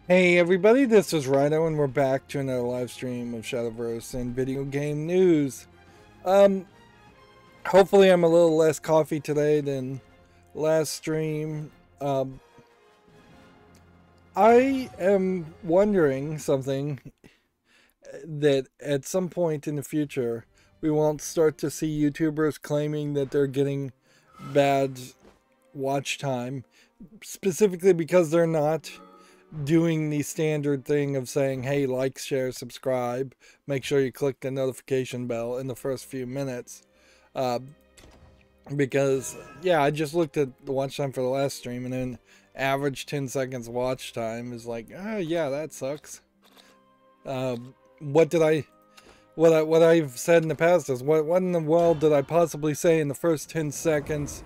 Hey everybody, this is Rydo and we're back to another live stream of Shadowverse and video game news. Um, Hopefully I'm a little less coffee today than last stream. I am wondering something that at some point in the future we won't start to see YouTubers claiming that they're getting bad watch time, specifically because they're not doing the standard thing of saying, hey, like, share, subscribe, make sure you click the notification bell in the first few minutes. Uh, because, yeah, I just looked at the watch time for the last stream, and then average 10 seconds watch time is like, oh, yeah, that sucks. What I've said in the past is, what in the world did I possibly say in the first 10 seconds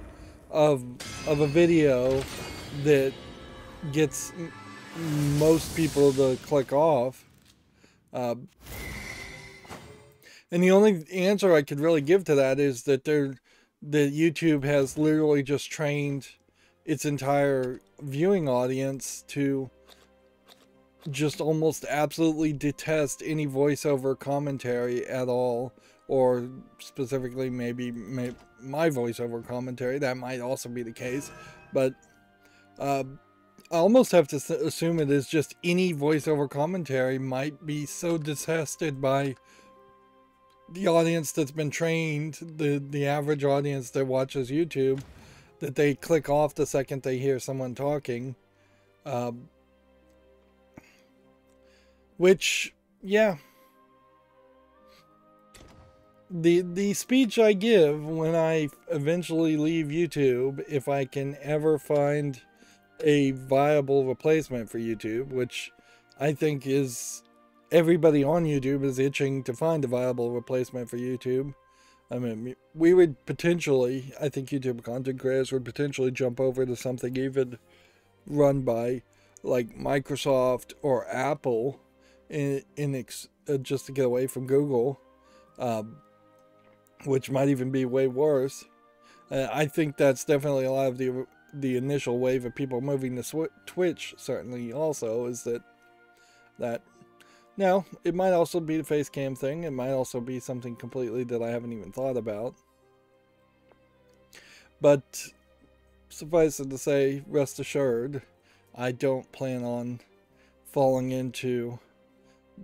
of a video that gets most people to click off? And the only answer I could really give to that is that YouTube has literally just trained its entire viewing audience to just almost absolutely detest any voiceover commentary at all, or specifically maybe my voiceover commentary. That might also be the case, but I almost have to assume it is just any voiceover commentary might be so detested by the audience that's been trained, the average audience that watches YouTube, that they click off the second they hear someone talking. Which, yeah, the speech I give when I eventually leave YouTube, if I can ever find a viable replacement for YouTube, which I think is everybody on YouTube is itching to find a viable replacement for YouTube. I mean, we would potentially, I think YouTube content creators would potentially jump over to something even run by like Microsoft or Apple just to get away from Google, which might even be way worse. I think that's definitely a lot of the initial wave of people moving to Twitch. Certainly, also is that. Now, it might also be the face cam thing. It might also be something completely that I haven't even thought about. But suffice it to say, rest assured, I don't plan on falling into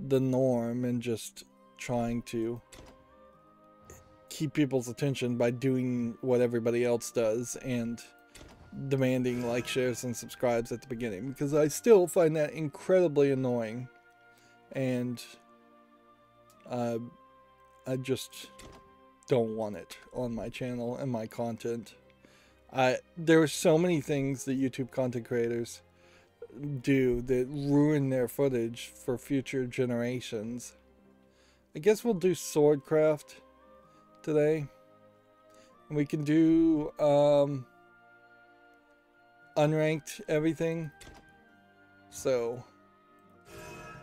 the norm and just trying to keep people's attention by doing what everybody else does and demanding like, shares, and subscribes at the beginning, because I still find that incredibly annoying. And I just don't want it on my channel and my content. There are so many things that YouTube content creators do that ruin their footage for future generations. I guess we'll do swordcraft today. And we can do unranked everything. So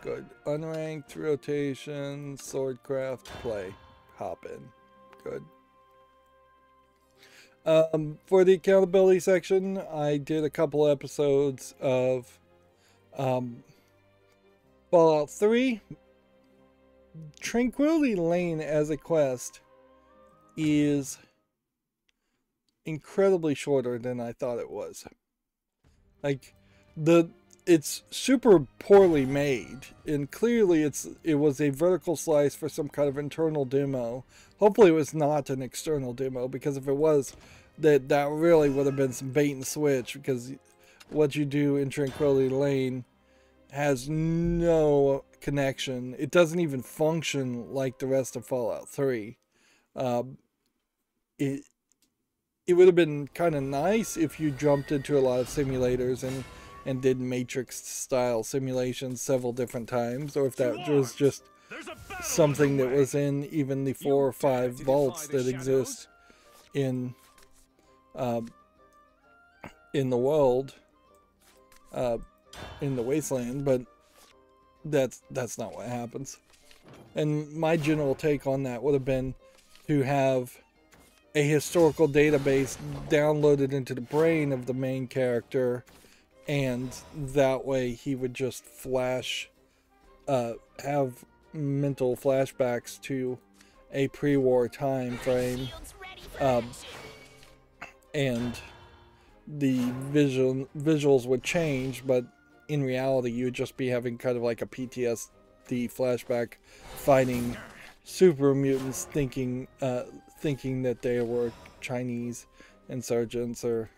good. Unranked, rotation, swordcraft, play. Hop in. Good. For the accountability section, I did a couple episodes of Fallout 3. Tranquility Lane as a quest is incredibly shorter than I thought it was. Like, it's super poorly made, and clearly it was a vertical slice for some kind of internal demo. Hopefully it was not an external demo, because if it was, that really would have been some bait and switch, because what you do in Tranquility Lane has no connection. It doesn't even function like the rest of Fallout 3. It would have been kind of nice if you jumped into a lot of simulators and did Matrix style simulations several different times, or if that was just something that was in even the 4 or 5 vaults that exist in the world, in the wasteland. But that's not what happens. And my general take on that would have been to have a historical database downloaded into the brain of the main character and that way he would just have mental flashbacks to a pre-war time frame, and the visuals would change, but in reality you would just be having kind of like a PTSD flashback, fighting super mutants, thinking that they were Chinese insurgents or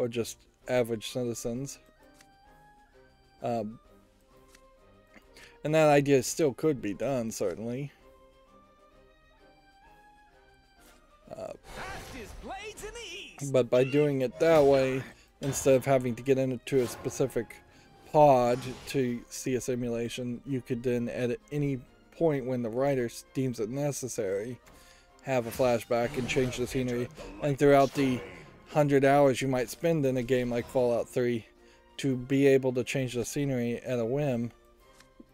just average citizens. And that idea still could be done, certainly. But by doing it that way, instead of having to get into a specific pod to see a simulation, you could then, at any point when the writer deems it necessary, have a flashback and change the scenery. And throughout the 100 hours you might spend in a game like Fallout 3, to be able to change the scenery at a whim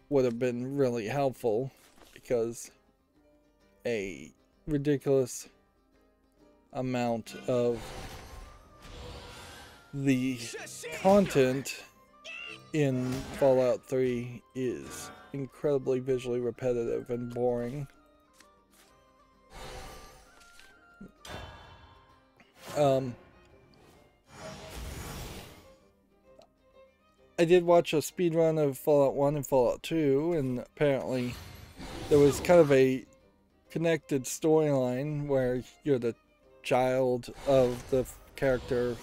would have been really helpful, because a ridiculous amount of the content in Fallout 3 is incredibly visually repetitive and boring. I did watch a speedrun of Fallout 1 and Fallout 2, and apparently there was kind of a connected storyline where you're the child of the character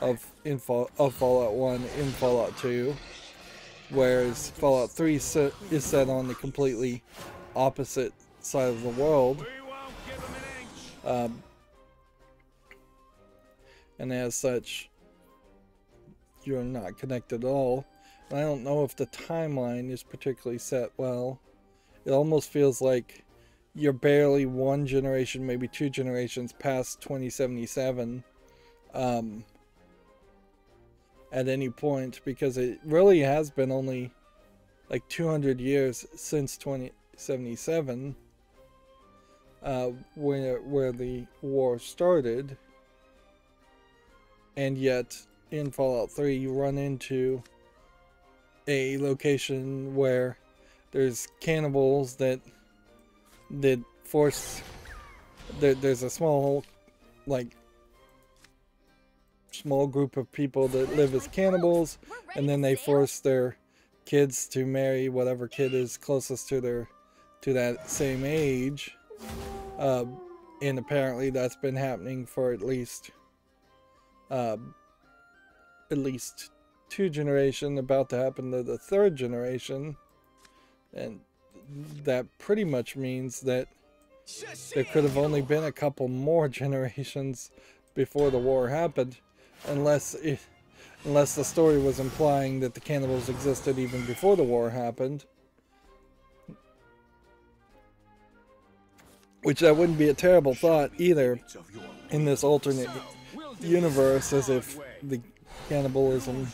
of Fallout 1 in Fallout 2, whereas Fallout 3 is set on the completely opposite side of the world, and as such you're not connected at all. And I don't know if the timeline is particularly set well. It almost feels like you're barely one generation, maybe two generations past 2077 at any point, because it really has been only like 200 years since 2077 where the war started, and yet in Fallout 3 you run into a location where there's cannibals that force there's a small group of people that live as cannibals, and then they force their kids to marry whatever kid is closest to that same age, and apparently that's been happening for at least two generations, about to happen to the third generation. And that pretty much means that there could have only been a couple more generations before the war happened, unless the story was implying that the cannibals existed even before the war happened. Which that wouldn't be a terrible thought either in this alternate universe, as if the cannibalism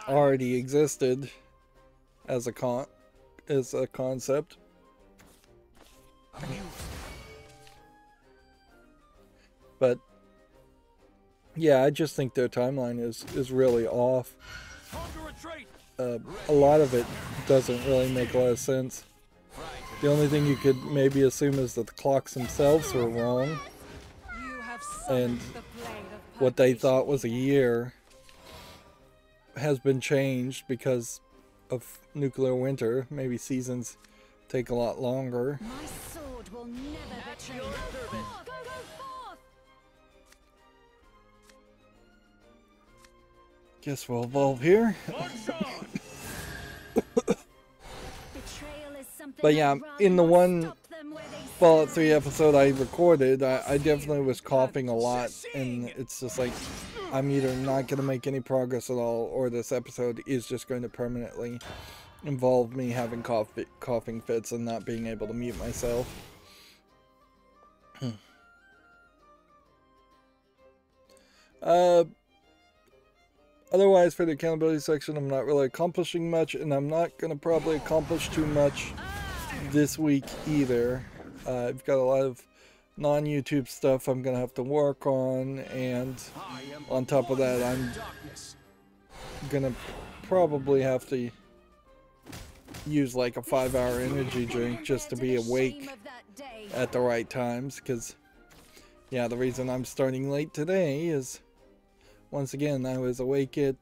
already existed as a concept. But yeah, I just think their timeline is really off. A lot of it doesn't really make a lot of sense. The only thing you could maybe assume is that the clocks themselves were wrong, and what they thought was a year has been changed because of nuclear winter. Maybe seasons take a lot longer. My sword will never betray you. Go forth! Guess we'll evolve here. But yeah, in the one Fallout 3 episode I recorded, I definitely was coughing a lot, and it's just like, I'm either not going to make any progress at all, or this episode is just going to permanently involve me having coughing fits and not being able to mute myself. Otherwise, for the accountability section, I'm not really accomplishing much, and I'm not going to probably accomplish too much this week either. I've got a lot of non-YouTube stuff I'm gonna have to work on, and on top of that, I'm gonna probably have to use like a 5-hour energy drink just to be awake at the right times, because yeah, the reason I'm starting late today is, once again, I was awake at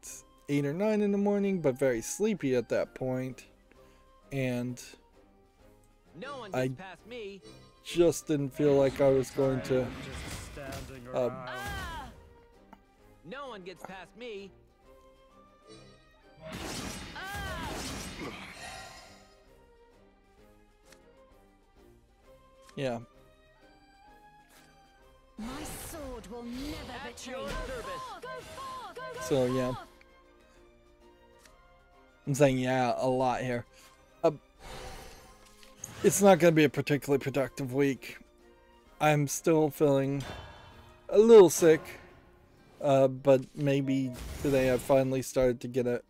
8 or 9 in the morning, but very sleepy at that point, and I just didn't feel like I was going to no one gets past me. yeah. My sword will never betray you. So yeah, I'm saying yeah a lot here. It's not going to be a particularly productive week. I'm still feeling a little sick, but maybe today I finally started to get it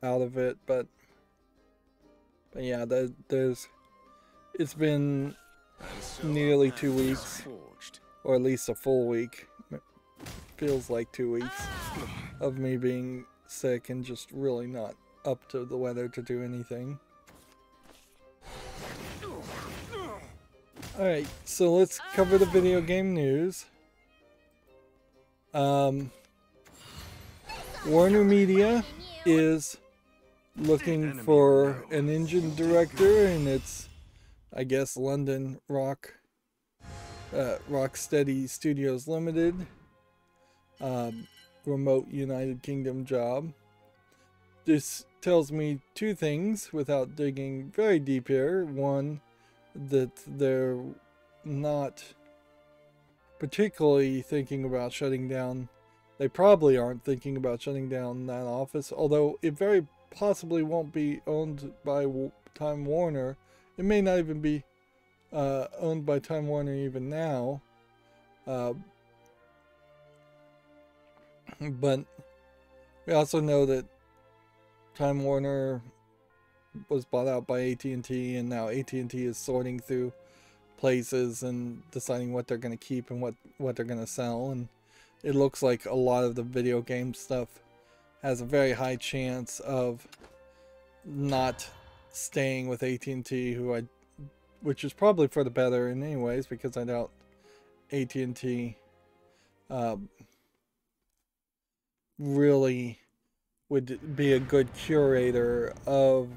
out of it. But yeah, it's been nearly 2 weeks, or at least a full week. It feels like 2 weeks of me being sick and just really not up to the weather to do anything. Alright, so let's cover the video game news. Warner Media is looking for an engine director, and it's, I guess, London Rocksteady Studios Limited, remote United Kingdom job. This tells me two things without digging very deep here. One, that they're not particularly thinking about shutting down. They probably aren't thinking about shutting down that office, although it very possibly won't be owned by Time Warner. It may not even be owned by Time Warner even now. But we also know that Time Warner was bought out by AT&T, and now AT&T is sorting through places and deciding what they're going to keep and what they're going to sell. And it looks like a lot of the video game stuff has a very high chance of not staying with AT&T, which is probably for the better in many ways, because I doubt AT&T really would be a good curator of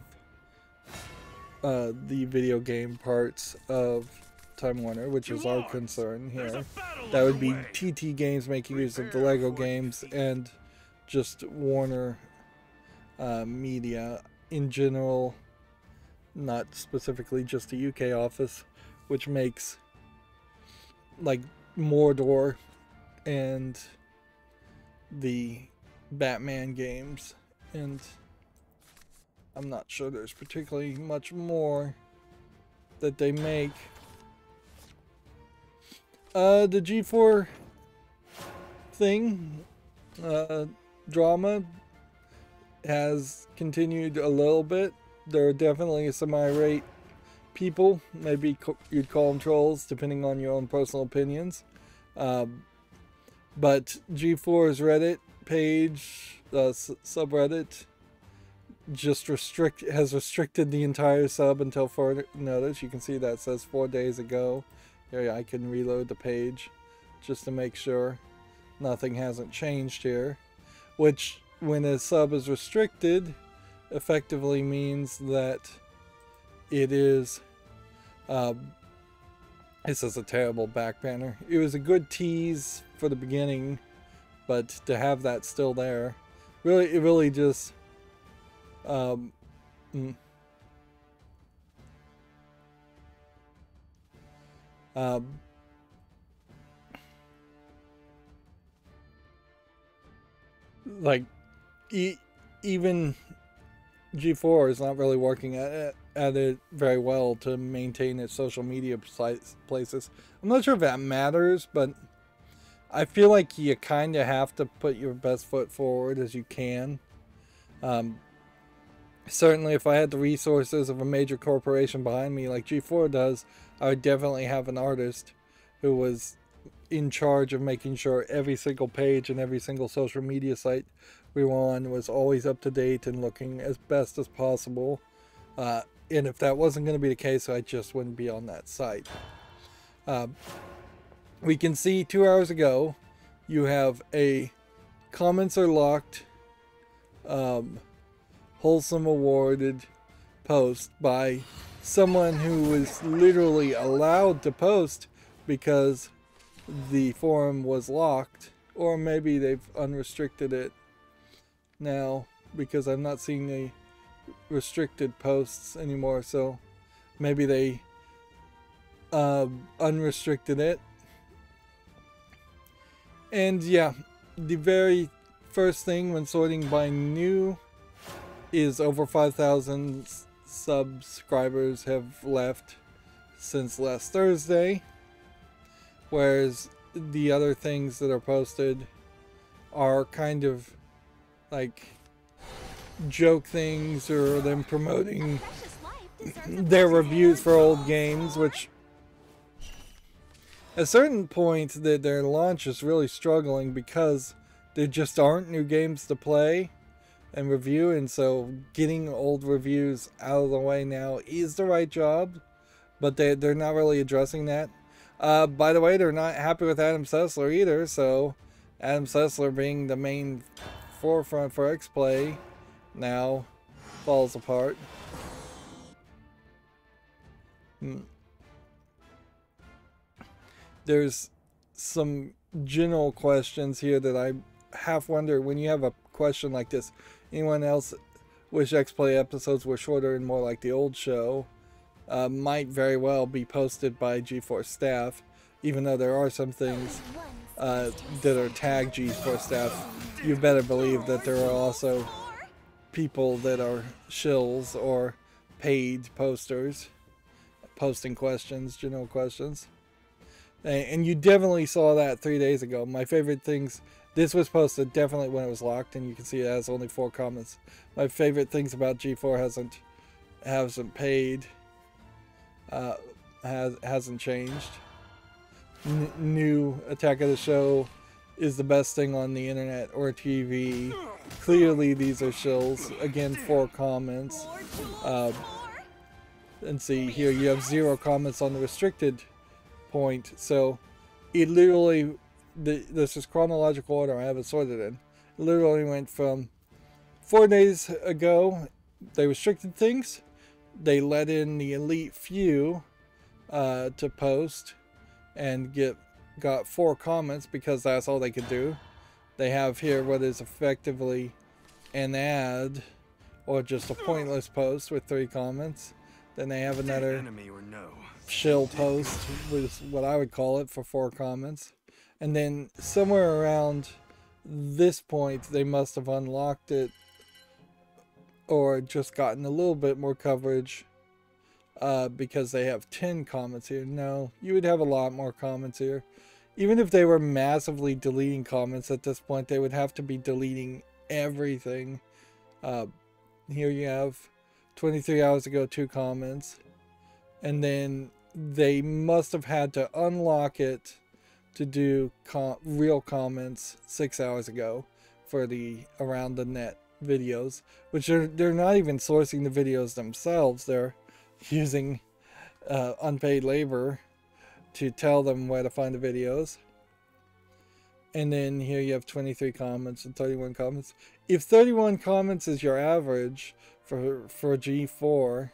the video game parts of Time Warner, which is our concern here. That would be TT Games making use of the Lego games, and just Warner Media in general, not specifically just the UK office, which makes like Mordor and the Batman games, and I'm not sure there's particularly much more that they make. The G4 thing, drama has continued a little bit. There are definitely some irate people, maybe you'd call them trolls, depending on your own personal opinions. But G4's Reddit page, subreddit, just has restricted the entire sub until further notice. You can see that says 4 days ago. Here, I can reload the page just to make sure nothing hasn't changed here. Which, when a sub is restricted, effectively means that it is, this is a terrible back banner. It was a good tease for the beginning, but to have that still there, it really just, like, even G4 is not really working at it very well to maintain its social media places. I'm not sure if that matters, but I feel like you kind of have to put your best foot forward as you can. Certainly, if I had the resources of a major corporation behind me like G4 does, I would definitely have an artist who was in charge of making sure every single page and every single social media site we were on was always up to date and looking as best as possible. And if that wasn't going to be the case, I just wouldn't be on that site. We can see 2 hours ago, you have a comments are locked, wholesome awarded post by someone who was literally allowed to post because the forum was locked, or maybe they've unrestricted it now because I'm not seeing the restricted posts anymore, so maybe they unrestricted it. And yeah, the very first thing when sorting by new is over 5,000 subscribers have left since last Thursday, whereas the other things that are posted are kind of like joke things or them promoting their reviews for old games, which at a certain point that their launch is really struggling because there just aren't new games to play and review, and so getting old reviews out of the way now is the right job, but they're not really addressing that. By the way, they're not happy with Adam Sessler either, so Adam Sessler being the main forefront for X-Play now falls apart. There's some general questions here that I half wonder, when you have a question like this, anyone else wish X-Play episodes were shorter and more like the old show? Might very well be posted by GeForce staff, even though there are some things that are tagged GeForce staff. You better believe that there are also people that are shills or paid posters posting questions, general questions. And you definitely saw that 3 days ago. My favorite things, this was posted definitely when it was locked, and you can see it has only 4 comments. My favorite things about G4 hasn't paid, hasn't changed. New Attack of the Show is the best thing on the internet or TV. Clearly these are shills. Again, 4 comments. And see here, you have 0 comments on the restricted point, so it literally, this is chronological order, I have it sorted in. It literally went from 4 days ago, they restricted things, they let in the elite few to post and got 4 comments because that's all they could do. They have here what is effectively an ad or just a pointless post with 3 comments. Then they have another shill post with what I would call it for 4 comments. And then somewhere around this point they must have unlocked it or just gotten a little bit more coverage because they have 10 comments here. No, you would have a lot more comments here. Even if they were massively deleting comments at this point, they would have to be deleting everything. Here you have 23 hours ago 2 comments, and then they must have had to unlock it to do real comments 6 hours ago for the around the net videos, which they're not even sourcing the videos themselves. They're using unpaid labor to tell them where to find the videos. And then here you have 23 comments and 31 comments. If 31 comments is your average for G4,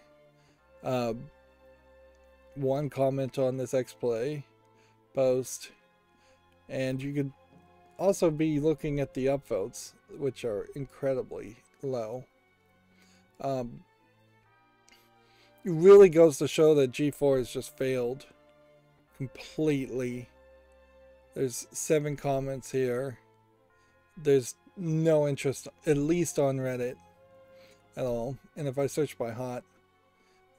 1 comment on this X-Play post, and you could also be looking at the upvotes, which are incredibly low. It really goes to show that G4 has just failed completely. There's 7 comments here. There's no interest, at least on Reddit, at all. And if I search by hot,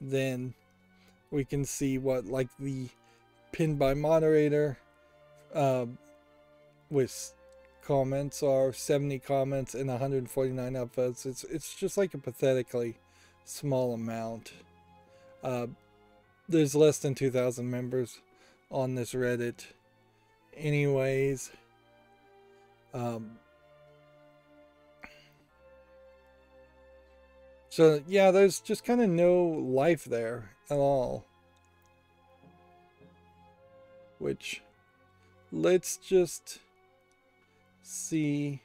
then we can see what, like, the pinned by moderator with comments are 70 comments and 149 upvotes. It's just like a pathetically small amount. There's less than 2,000 members on this Reddit anyways. So yeah, there's just kind of no life there at all. Which, let's just see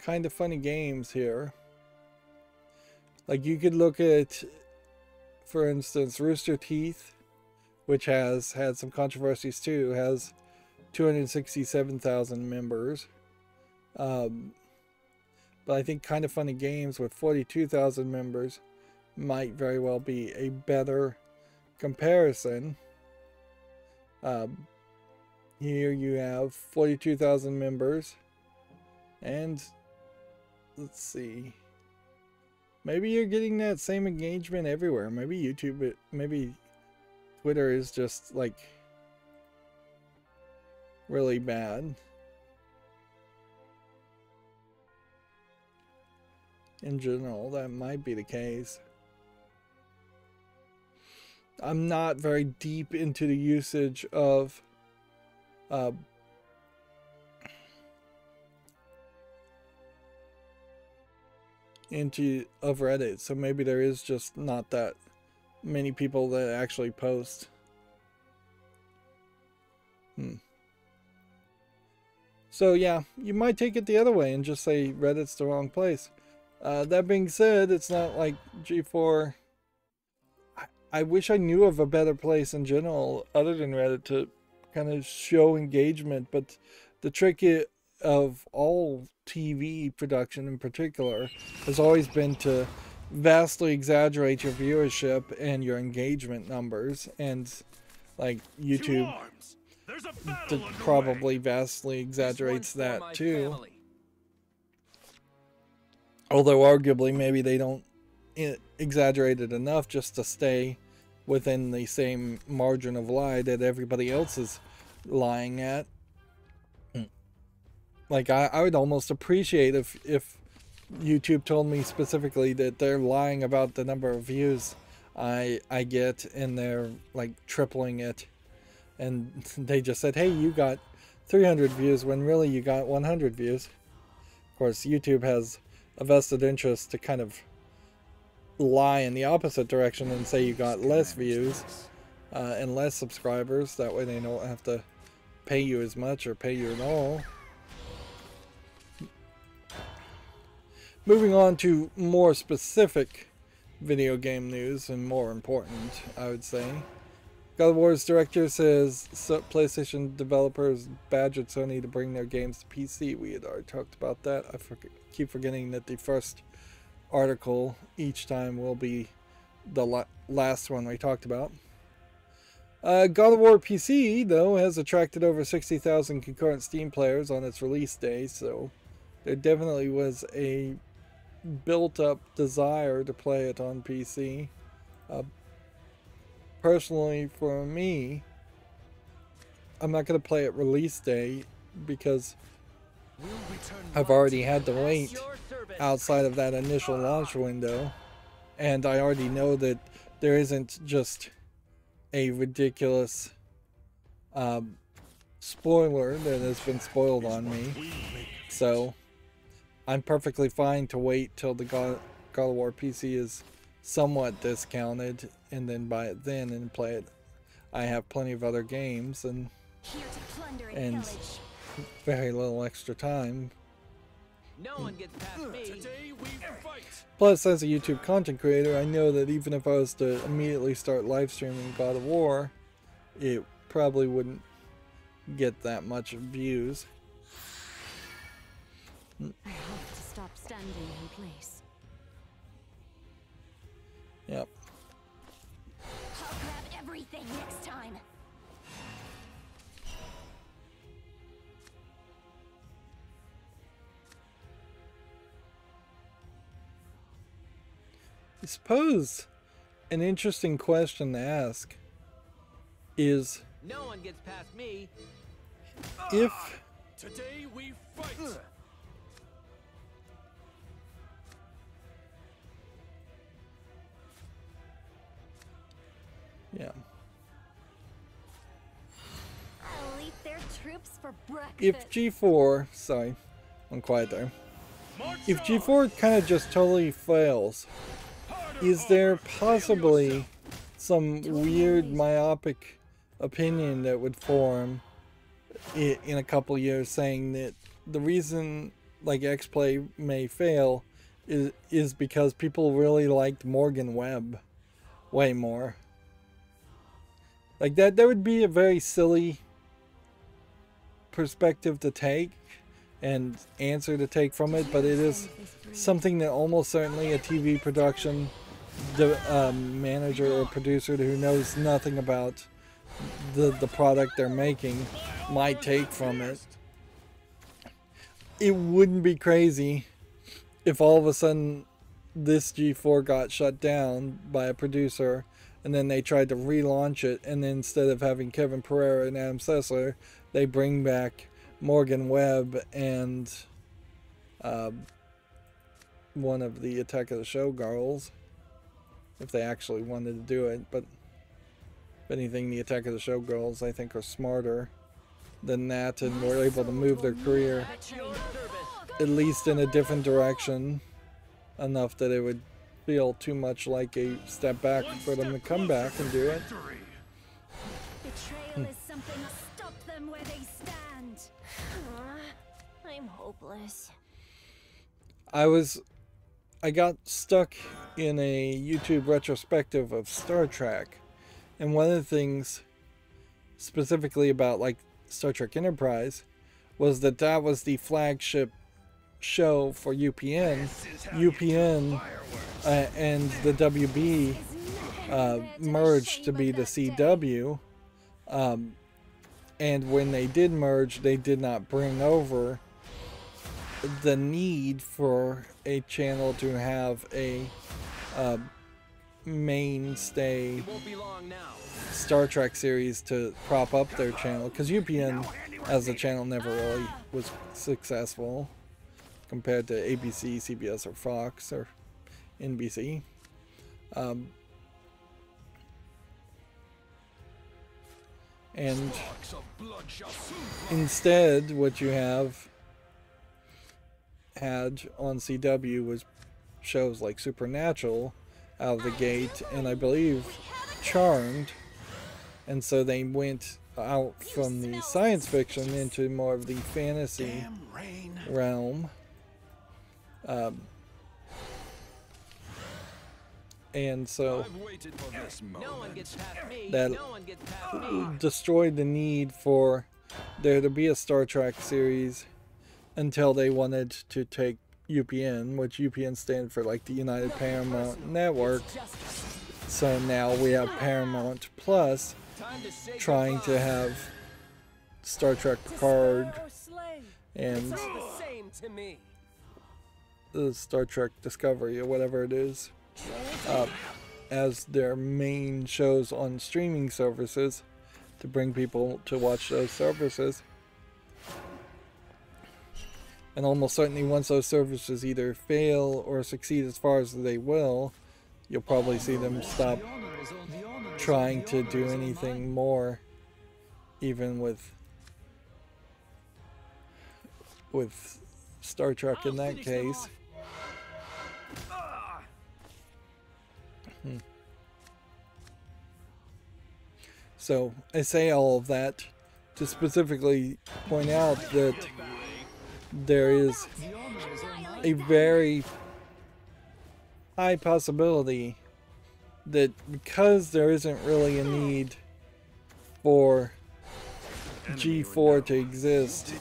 kind of funny games here. Like you could look at, for instance, Rooster Teeth, which has had some controversies too, has 267,000 members. But I think Kind of Funny Games with 42,000 members might very well be a better comparison. Here you have 42,000 members, and let's see, maybe you're getting that same engagement everywhere. Maybe YouTube, maybe Twitter is just like really bad. In general, that might be the case. I'm not very deep into the usage of Reddit, so maybe there is just not that many people that actually post. So yeah, you might take it the other way and just say Reddit's the wrong place. That being said, it's not like G4. I wish I knew of a better place in general other than Reddit to kind of show engagement, but the trick of all TV production in particular has always been to vastly exaggerate your viewership and your engagement numbers, and like YouTube probably vastly exaggerates that too. Although arguably maybe they don't exaggerate it enough just to stay within the same margin of lie that everybody else is lying at. Like I would almost appreciate if YouTube told me specifically that they're lying about the number of views I get, and they're like tripling it, and they just said, hey, you got 300 views when really you got 100 views. Of course, YouTube has a vested interest to kind of lie in the opposite direction and say you got less views and less subscribers. That way they don't have to pay you as much or pay you at all. Moving on to more specific video game news, and more important, I would say. God of War's director says PlayStation developers badgered Sony to bring their games to PC. We had already talked about that. I keep forgetting that the first article each time will be the last one we talked about. God of War PC, though, has attracted over 60,000 concurrent Steam players on its release day, so there definitely was a built-up desire to play it on PC. Personally, for me, I'm not going to play it release day because I've already had to wait outside of that initial launch window, and I already know that there isn't just a ridiculous spoiler that has been spoiled on me. So I'm perfectly fine to wait till the God of War PC is somewhat discounted and then buy it then and play it. I have plenty of other games and very little extra time. No one gets past me. Today we fight. Plus, as a YouTube content creator, I know that even if I was to immediately start live streaming God of War, it probably wouldn't get that much views. I have to stop standing in place. Yep. I'll grab everything next time. I suppose an interesting question to ask is, No one gets past me. if Today we fight. yeah. troops for breakfast. if G4, sorry, I'm quiet there. If G4 kind of just totally fails, is there possibly some weird myopic opinion that would form in a couple years saying that the reason like X-Play may fail is because people really liked Morgan Webb way more? Like that would be a very silly perspective to take and answer to take from it, but it is something that almost certainly a TV production manager or producer who knows nothing about the product they're making might take from it. It wouldn't be crazy if all of a sudden this G4 got shut down by a producer and then they tried to relaunch it, and then instead of having Kevin Pereira and Adam Sessler, they bring back Morgan Webb and one of the Attack of the Show girls, if they actually wanted to do it. But if anything, the Attack of the Show girls I think are smarter than that, and were able to move their career at least in a different direction enough that it would feel too much like a step back for them to come back and do it. Betrayal is something to stop them where they stand. I'm hopeless. I got stuck in a YouTube retrospective of Star Trek, and one of the things specifically about like Star Trek Enterprise was that was the flagship show for UPN. UPN and the WB merged to be the CW, and when they did merge, they did not bring over the need for a channel to have a mainstay Star Trek series to prop up their channel, because UPN as a channel never really was successful compared to ABC, CBS, or Fox, or NBC. And instead, what you had on CW was shows like Supernatural out of the gate, and I believe Charmed, and so they went out from the science fiction into more of the fantasy realm. And so that destroyed the need for there to be a Star Trek series until they wanted to take UPN, which UPN stands for like the United Paramount Network. So now we have Paramount Plus trying to have Star Trek Picard and the Star Trek Discovery, or whatever it is, as their main shows on streaming services to bring people to watch those services. And almost certainly once those services either fail or succeed as far as they will, you'll probably see them stop trying to do anything more, even with Star Trek in that case. So I say all of that to specifically point out that there is a very high possibility that because there isn't really a need for G4 to exist,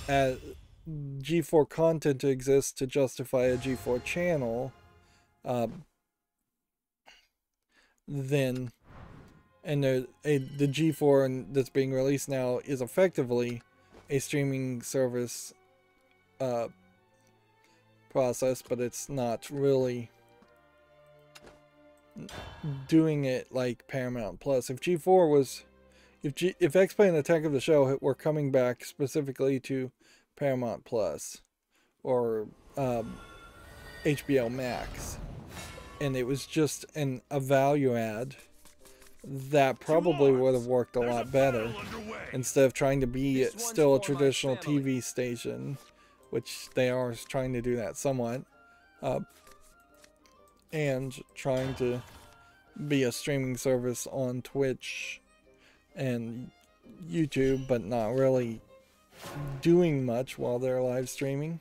G4 content to exist to justify a G4 channel, then, and the G4 that's being released now is effectively a streaming service process, but it's not really doing it like Paramount Plus. If G4 was, if X-Play and Attack of the Show were coming back specifically to Paramount Plus or HBO Max, and it was just a value add that probably would have worked a lot better instead of trying to be still a traditional TV station, which they are trying to do that somewhat, and trying to be a streaming service on Twitch and YouTube, but not really doing much while they're live streaming.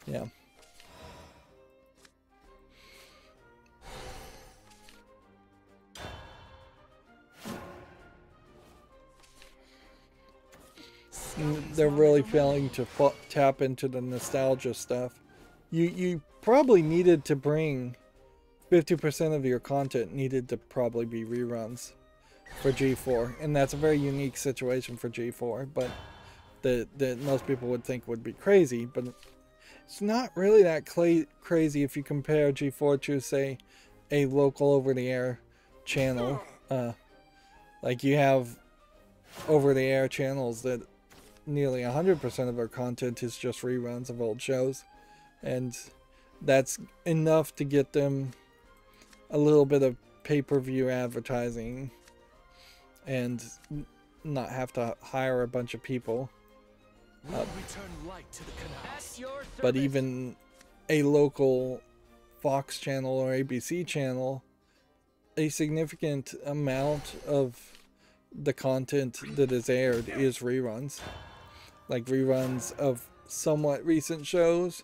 Yeah. They're really failing to tap into the nostalgia stuff. You probably needed to bring 50% of your content needed to probably be reruns for G4, and that's a very unique situation for G4, but that most people would think would be crazy, but it's not really that crazy if you compare G4 to, say, a local over-the-air channel. Like, you have over-the-air channels that nearly 100% of their content is just reruns of old shows, and that's enough to get them a little bit of pay-per-view advertising and not have to hire a bunch of people. But even a local Fox channel or ABC channel, a significant amount of the content that is aired is reruns. Like reruns of somewhat recent shows,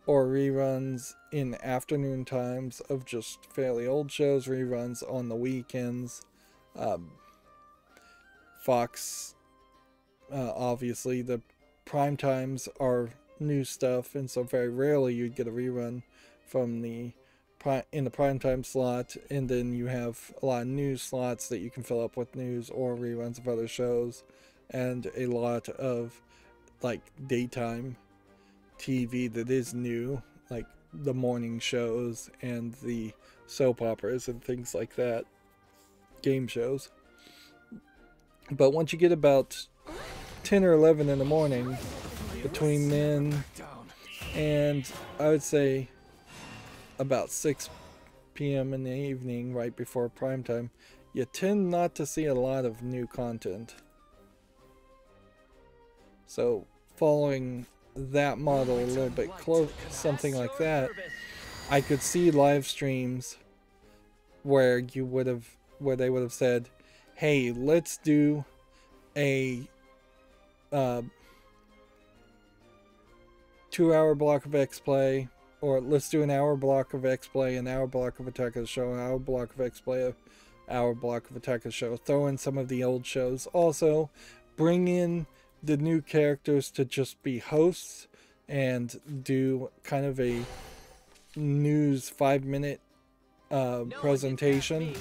or reruns in afternoon times of just fairly old shows, reruns on the weekends. Fox, obviously, the prime times are new stuff, and so very rarely you'd get a rerun from in the prime time slot, and then you have a lot of news slots that you can fill up with news or reruns of other shows, and a lot of like daytime TV that is new, like the morning shows and the soap operas and things like that, game shows. But once you get about 10 or 11 in the morning, between then and I would say about 6 p.m. in the evening, right before prime time, you tend not to see a lot of new content. So following that model a little bit close, something like that, I could see live streams where they would have said, hey, let's do a 2-hour block of X-Play, or let's do an hour block of X-Play, an hour block of Attack of the Show, an hour block of X-Play, an hour block of Attack of the Show. Throw in some of the old shows. Also, bring in the new characters to just be hosts and do kind of a news 5-minute presentation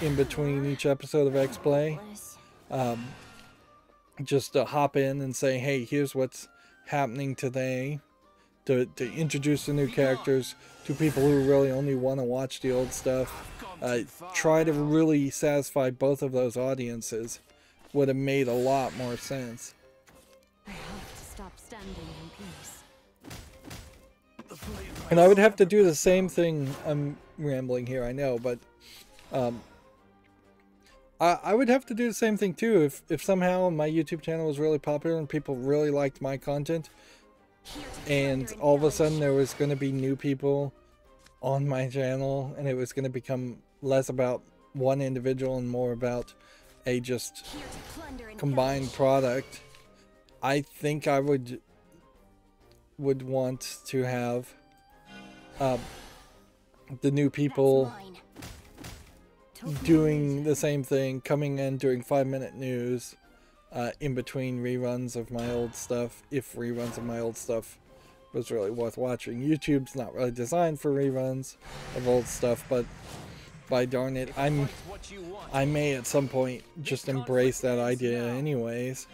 in between each episode of X-Play. Just to hop in and say, hey, here's what's happening today, to introduce the new characters to people who really only want to watch the old stuff. Try to really satisfy both of those audiences would have made a lot more sense. I have to stop standing in peace. And I would have to do the same thing. I'm rambling here, I know, but I would have to do the same thing too if somehow my YouTube channel was really popular and people really liked my content, and all of a sudden there was going to be new people on my channel, and it was going to become less about one individual and more about a just combined product. I think I would want to have the new people doing the same thing, coming in doing 5-minute news in between reruns of my old stuff, if reruns of my old stuff was really worth watching. YouTube's not really designed for reruns of old stuff, but by darn it, I may at some point just embrace that idea anyways.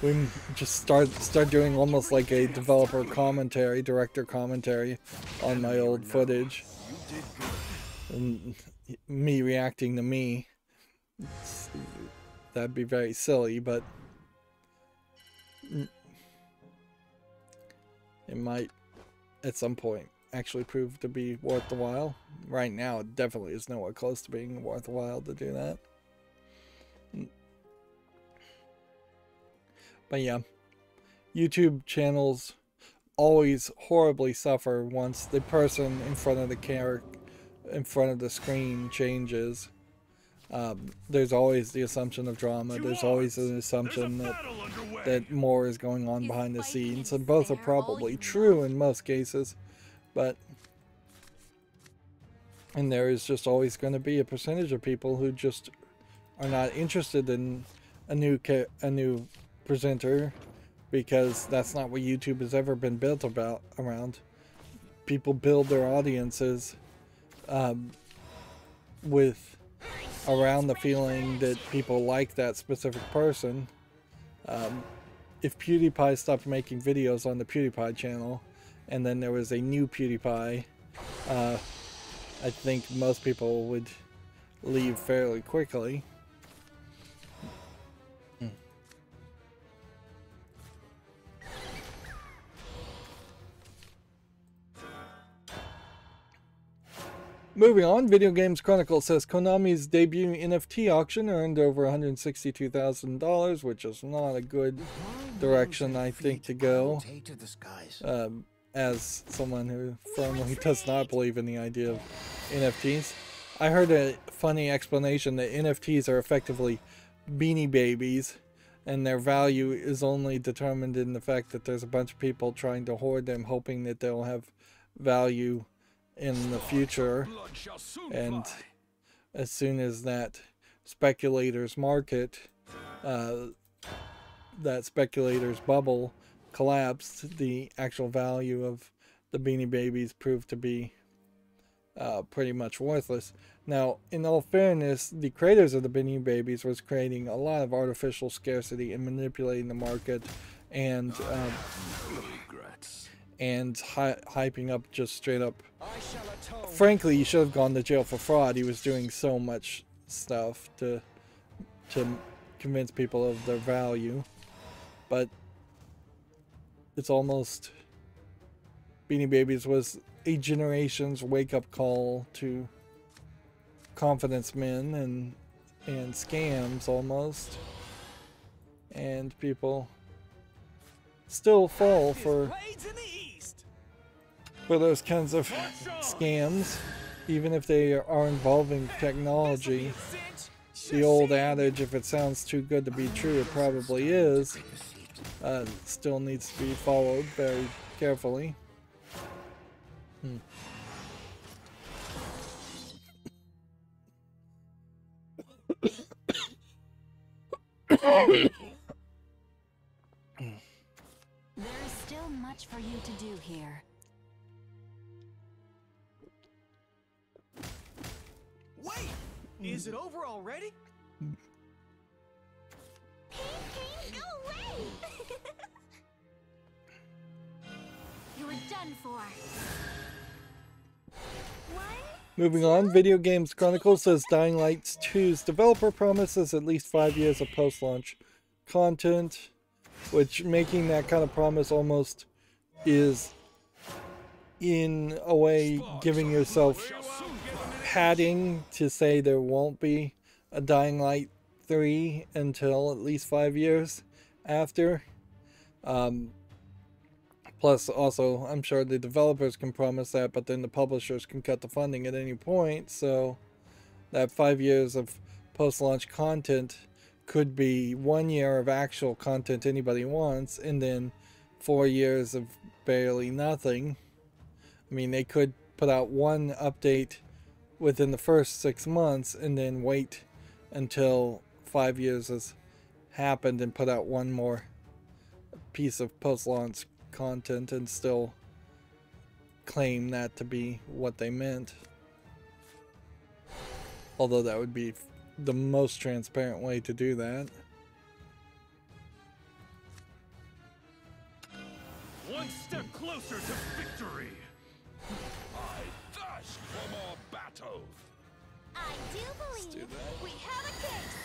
We just start doing almost like a developer commentary, director commentary on my old footage, and me reacting to me. That'd be very silly, but it might at some point actually prove to be worth the while. Right now, it definitely is nowhere close to being worth the while to do that. But yeah, YouTube channels always horribly suffer once the person in front of the screen changes. There's always the assumption of drama. There's always an assumption that more is going on behind the scenes, and both are probably true in most cases. And there is just always going to be a percentage of people who just are not interested in a new presenter, because that's not what YouTube has ever been built around. People build their audiences around the feeling that people like that specific person. If PewDiePie stopped making videos on the PewDiePie channel, and then there was a new PewDiePie, I think most people would leave fairly quickly. Moving on, Video Games Chronicle says Konami's debut NFT auction earned over $162,000, which is not a good direction, I think, to go. As someone who firmly does not believe in the idea of NFTs. I heard a funny explanation that NFTs are effectively Beanie Babies, and their value is only determined in the fact that there's a bunch of people trying to hoard them, hoping that they'll have value in the future, and as soon as that speculators market, that speculators bubble collapsed, the actual value of the Beanie Babies proved to be pretty much worthless. Now, in all fairness, the creators of the Beanie Babies was creating a lot of artificial scarcity and manipulating the market, and hyping up just straight up. Frankly, he should have gone to jail for fraud. He was doing so much stuff to convince people of their value. But it's almost, Beanie Babies was a generation's wake-up call to confidence men and scams almost. And people still fall for those kinds of scams, even if they are involving technology. The old adage, if it sounds too good to be true, it probably is, still needs to be followed very carefully. There is still much for you to do here. Wait! Is it over already? Pain, go away! You were done for. Moving on, Video Games Chronicle says Dying Light 2's developer promises at least 5 years of post-launch content, which making that kind of promise almost is, in a way, giving yourself padding to say there won't be a Dying Light 3 until at least 5 years after. Plus, also, I'm sure the developers can promise that, but then the publishers can cut the funding at any point, so that 5 years of post-launch content could be 1 year of actual content anybody wants, and then 4 years of barely nothing. I mean, they could put out one update within the first 6 months, and then wait until 5 years has happened and put out one more piece of post-launch content and still claim that to be what they meant. Although that would be the most transparent way to do that. One step closer to victory. I thirst for more battle. I do believe we have a case.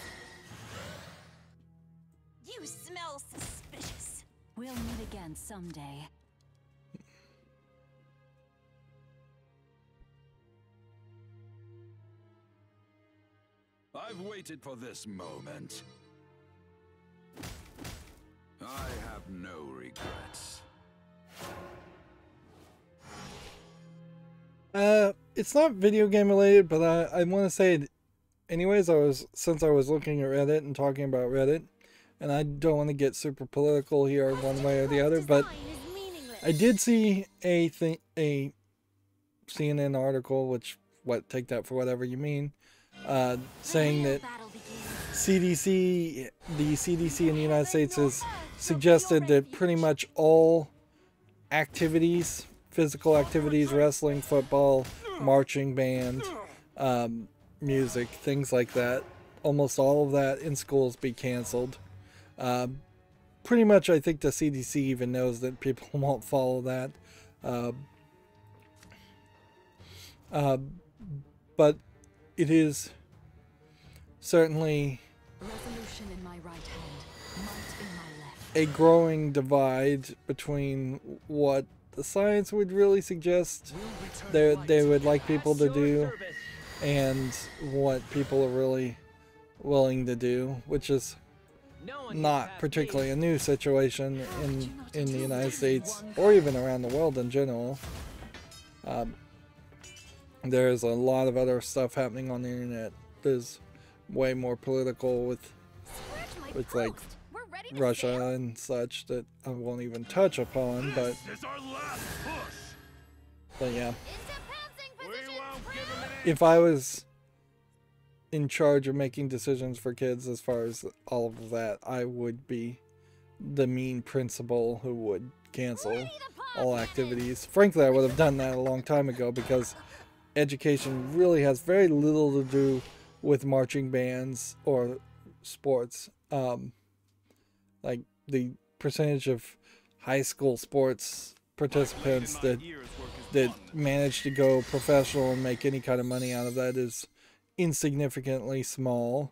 You smell suspicious. We'll meet again someday. waited for this moment. I have no regrets. It's not video game related, but I want to say it anyways. Since I was looking at Reddit and talking about Reddit, and I don't want to get super political here one way or the other, but I did see a CNN article, take that for whatever you mean, saying that the CDC in the United States has suggested that pretty much all activities, physical activities, wrestling, football, marching band, music, things like that, almost all of that in schools be canceled. Pretty much I think the CDC even knows that people won't follow that. But it is certainly Resolution in my right hand, might in my left. a growing divide between what the science would really suggest they would like people to do and what people are really willing to do, which is not particularly a new situation in the United States or even around the world in general. There's a lot of other stuff happening on the internet. There's way more political with like Russia and such that I won't even touch upon, but yeah. If I was in charge of making decisions for kids as far as all of that, I would be the mean principal who would cancel all activities. Frankly, I would have done that a long time ago, because education really has very little to do with marching bands or sports. Like the percentage of high school sports participants that manage to go professional and make any kind of money out of that is insignificantly small.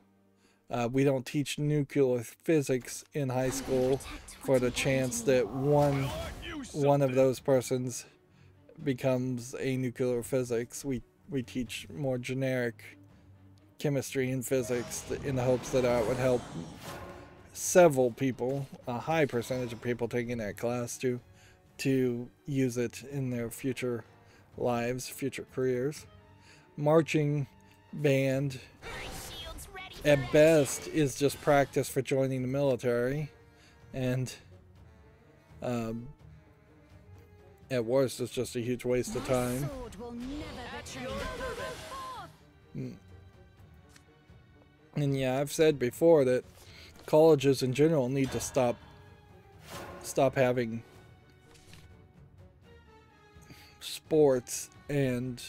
We don't teach nuclear physics in high school for the chance that one of those persons becomes a nuclear physics. We teach more generic chemistry and physics in the hopes that that would help several people, a high percentage of people taking that class, to use it in their future lives, future careers. Marching band at best is just practice for joining the military, and at worst it's just a huge waste of time. And yeah, I've said before that colleges in general need to stop having sports and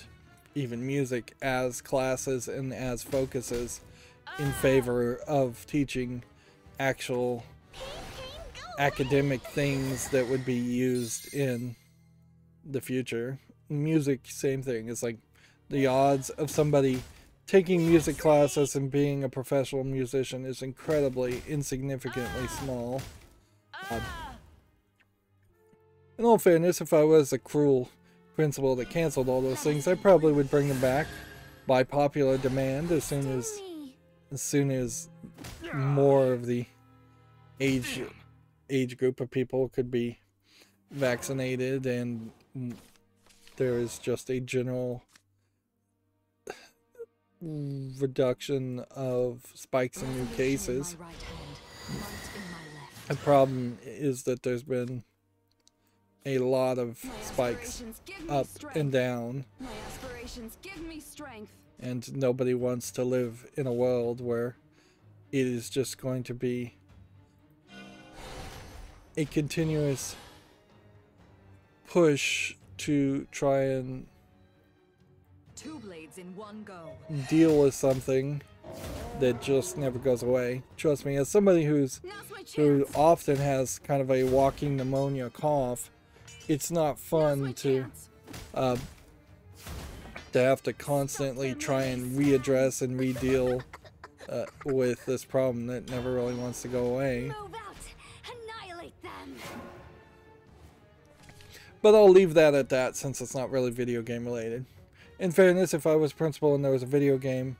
even music as classes and as focuses in favor of teaching actual academic things that would be used in the future. Music, same thing. It's like the odds of somebody taking music classes and being a professional musician is incredibly insignificantly small. In all fairness, if I was a cruel principal that canceled all those things, I probably would bring them back by popular demand as soon as more of the age group of people could be vaccinated and there is just a general reduction of spikes in new cases. The problem is that there's been a lot of spikes up and down, and nobody wants to live in a world where it is just going to be a continuous push to try and Two blades in one go. deal with something that just never goes away. Trust me, as somebody who often has kind of a walking pneumonia cough, it's not fun to have to constantly try and readdress and redeal with this problem that never really wants to go away. But I'll leave that at that, since it's not really video game related. In fairness, if I was principal and there was a video game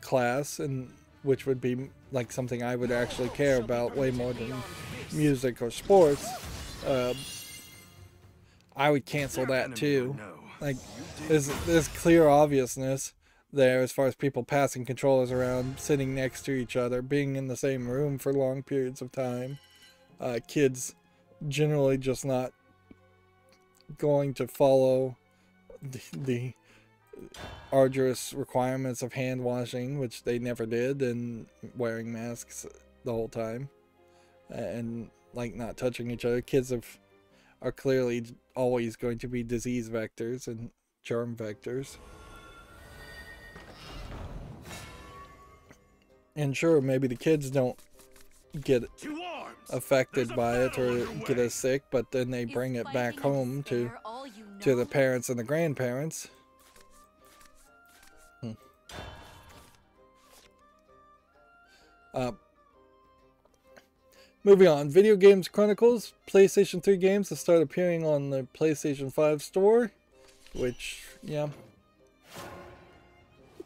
class, and which would be like something I would actually care about way more than music or sports, I would cancel that too. Like, there's clear obviousness there as far as people passing controllers around, sitting next to each other, being in the same room for long periods of time. Kids generally just not going to follow the arduous requirements of hand washing, which they never did, and wearing masks the whole time, and like not touching each other. Kids are clearly always going to be disease vectors and germ vectors. And sure, maybe the kids don't get affected by it or get as sick, but then they bring it back home to the parents and the grandparents. Moving on, Video Games Chronicles. PlayStation 3 games will start appearing on the PlayStation 5 store, which, yeah.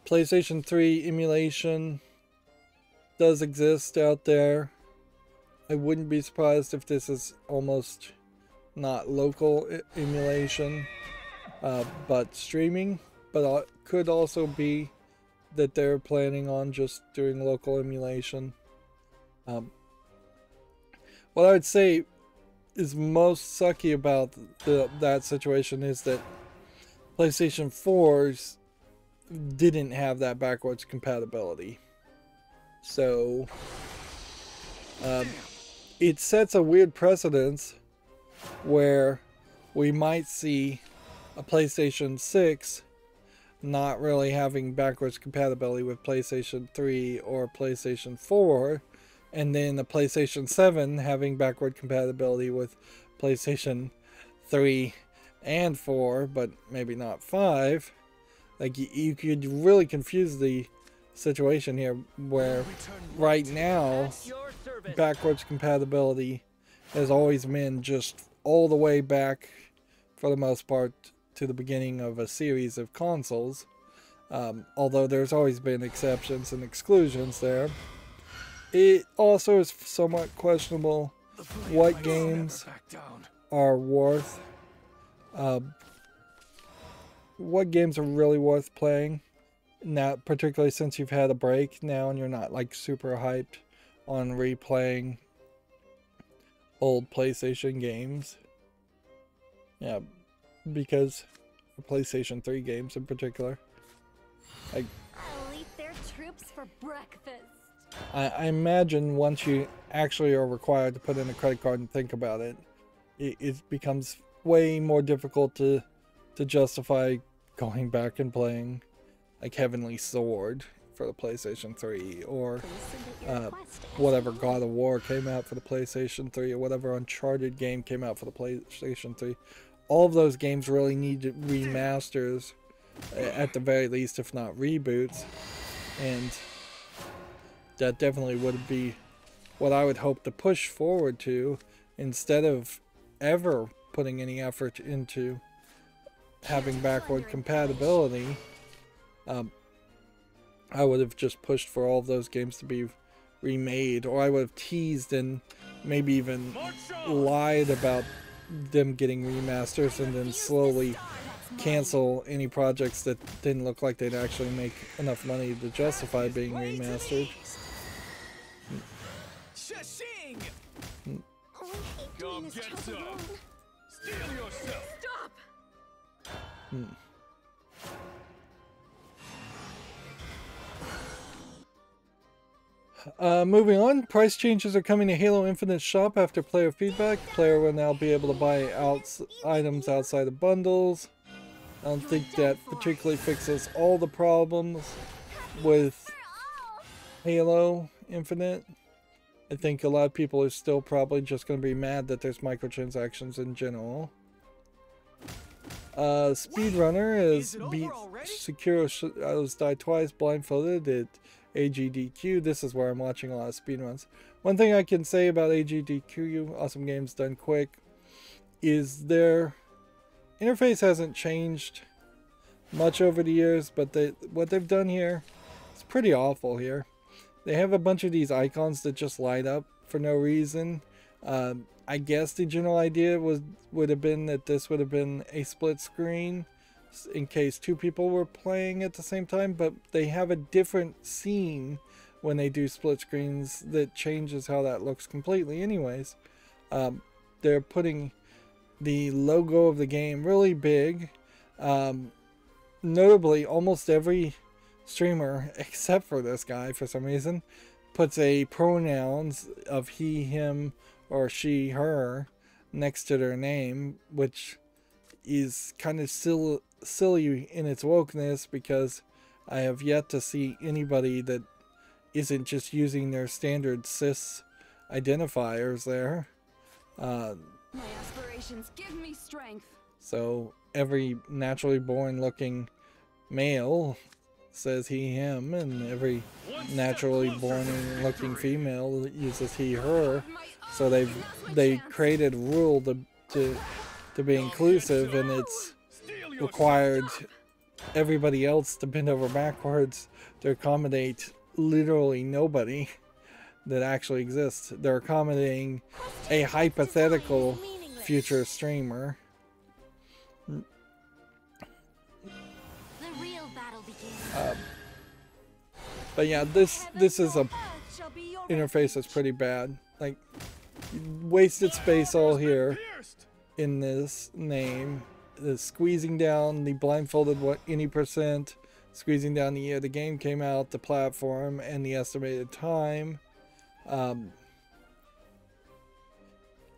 PlayStation 3 emulation does exist out there. I wouldn't be surprised if this is almost not local emulation, but streaming. But could also be that they're planning on just doing local emulation. What I would say is most sucky about that situation is that PlayStation 4s didn't have that backwards compatibility. So it sets a weird precedence where we might see a PlayStation 6 not really having backwards compatibility with PlayStation 3 or PlayStation 4, and then the PlayStation 7 having backward compatibility with PlayStation 3 and 4, but maybe not 5. Like, you could really confuse the situation here, where right now backwards compatibility has always been just all the way back, for the most part, to the beginning of a series of consoles, although there's always been exceptions and exclusions there. It also is somewhat questionable what games are worth, what games are really worth playing now, particularly since you've had a break now and you're not like super hyped on replaying old PlayStation games. Yeah, because PlayStation 3 games in particular. I'll eat their troops for breakfast. I imagine once you actually are required to put in a credit card and think about it, it becomes way more difficult to justify going back and playing like Heavenly Sword for the PlayStation 3, or whatever God of War came out for the PlayStation 3, or whatever Uncharted game came out for the PlayStation 3. All of those games really need remasters, at the very least, if not reboots, and that definitely would be what I would hope to push forward to, instead of ever putting any effort into having backward compatibility. I would have just pushed for all of those games to be remade, or I would have teased and maybe even lied about them getting remasters, and then slowly cancel any projects that didn't look like they'd actually make enough money to justify being remastered. Come get some. Steal yourself. Stop. Moving on, price changes are coming to Halo Infinite's shop after player feedback. Player will now be able to buy items outside of bundles. I don't think that particularly fixes all the problems with Halo Infinite. I think a lot of people are still probably just going to be mad that there's microtransactions in general. Speedrunner has beat Sekiro Shadows Die Twice blindfolded at AGDQ. This is where I'm watching a lot of speedruns. One thing I can say about AGDQ, Awesome Games Done Quick, is their interface hasn't changed much over the years, but what they've done here is pretty awful here. They have a bunch of these icons that just light up for no reason. I guess the general idea would have been that this would have been a split screen in case two people were playing at the same time, but they have a different scene when they do split screens that changes how that looks completely anyways. They're putting the logo of the game really big. Notably, almost every streamer, except for this guy for some reason, puts a pronouns of he, him, or she, her next to their name, which is kind of silly in its wokeness, because I have yet to see anybody that isn't just using their standard cis identifiers there. My aspirations give me strength. So every naturally born looking male says he, him, and every naturally born looking female uses he, her. So they created a rule to be inclusive, and it's required everybody else to bend over backwards to accommodate literally nobody that actually exists. They're accommodating a hypothetical future streamer. The real battle begins. But yeah, this is a interface that's pretty bad. Like, wasted space all here in this name. The squeezing down the blindfolded any percent, squeezing down the year the game came out, the platform, and the estimated time.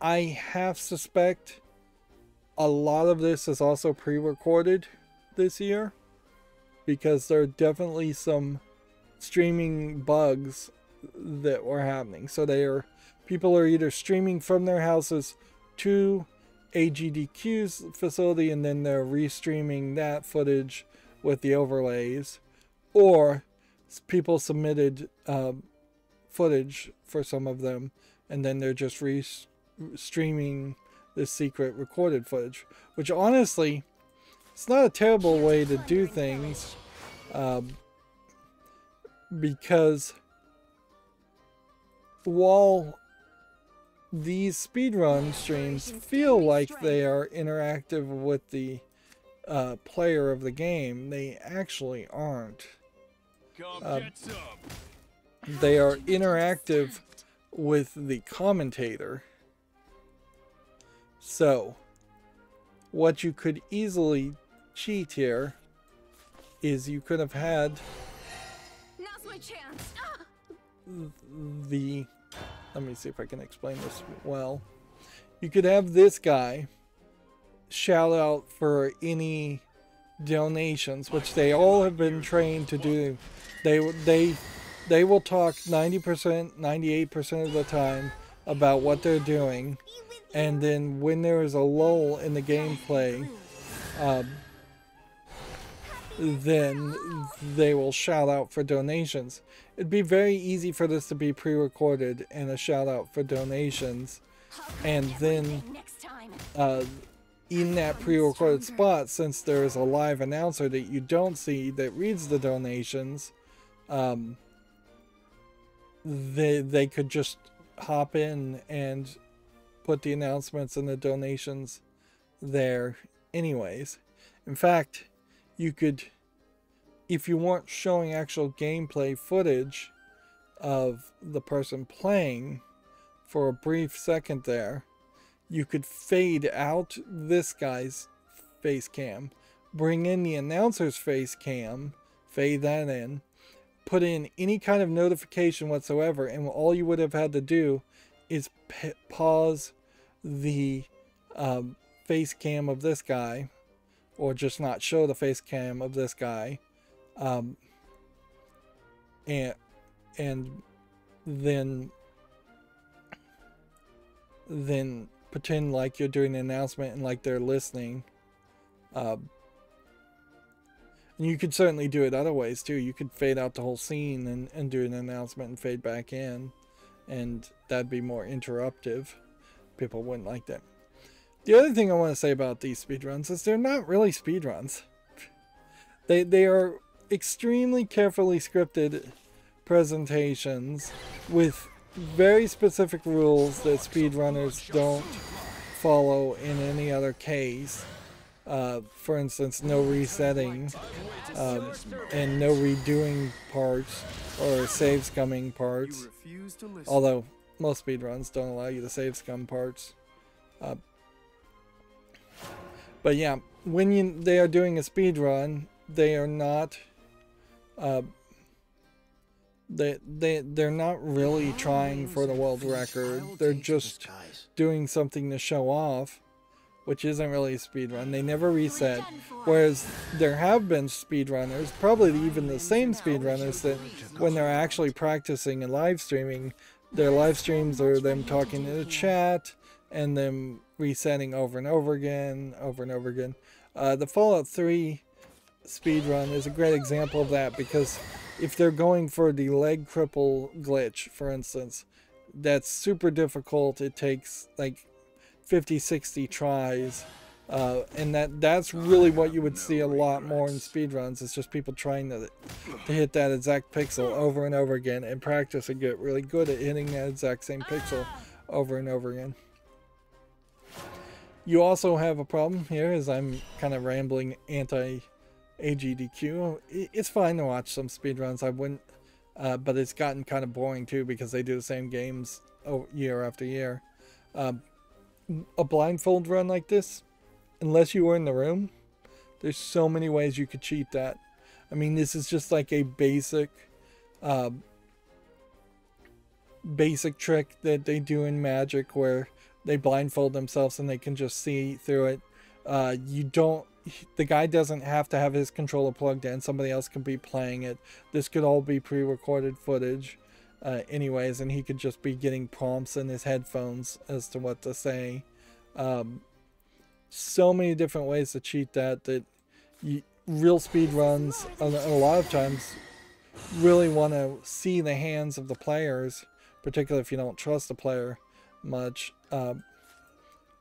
I half suspect a lot of this is also pre-recorded this year, because there are definitely some streaming bugs that were happening. So people are either streaming from their houses to AGDQ's facility, and then they're restreaming that footage with the overlays, or people submitted footage for some of them, and then they're just streaming the secret recorded footage, which honestly, it's not a terrible way to do things, because while these speedrun streams feel like they are interactive with the player of the game, they actually aren't. They are interactive with the commentator. So, what you could easily cheat here is you could have had Now's my chance. let me see if I can explain this well. You could have this guy shout out for any donations, which they all have been trained to do. They will talk 90%, 98% of the time about what they're doing, and then when there is a lull in the gameplay, then they will shout out for donations. It'd be very easy for this to be pre-recorded and a shout out for donations, and then in that pre-recorded spot, since there is a live announcer that you don't see that reads the donations, they could just hop in and put the announcements and the donations there anyways. In fact, you could, if you weren't showing actual gameplay footage of the person playing for a brief second there, you could fade out this guy's face cam, bring in the announcer's face cam, fade that in, put in any kind of notification whatsoever, and all you would have had to do is pause the face cam of this guy, or just not show the face cam of this guy, and then pretend like you're doing an announcement and like they're listening. And you could certainly do it other ways too. You could fade out the whole scene and do an announcement and fade back in, and that'd be more interruptive. People wouldn't like that. The other thing I want to say about these speedruns is they're not really speedruns. They are extremely carefully scripted presentations with very specific rules that speedrunners don't follow in any other case. For instance, no resetting and no redoing parts or save scumming parts. Although most speedruns don't allow you to save scum parts. But yeah, when they are doing a speedrun, they are not they're not really trying for the world record. They're just doing something to show off, which isn't really a speedrun. They never reset. Whereas there have been speedrunners, probably even the same speedrunners, that when they're actually practicing and live streaming, their live streams are them talking in the chat and them resetting over and over again. The Fallout 3 speedrun is a great example of that, because if they're going for the leg cripple glitch, for instance, that's super difficult. It takes like 50-60 tries, and that's really what you would see a lot more in speedruns. It's just people trying to hit that exact pixel over and over again and practice and get really good at hitting that exact same pixel over and over again. You also have a problem here, as I'm kind of rambling anti-AGDQ. It's fine to watch some speedruns. I wouldn't, but it's gotten kind of boring too, because they do the same games year after year. A blindfold run like this, unless you were in the room, there's so many ways you could cheat that. I mean, this is just like a basic trick that they do in Magic, where they blindfold themselves and they can just see through it. The guy doesn't have to have his controller plugged in. Somebody else can be playing it. This could all be pre-recorded footage anyways, and he could just be getting prompts in his headphones as to what to say. So many different ways to cheat that real speed runs a lot of times really want to see the hands of the players, particularly if you don't trust the player much,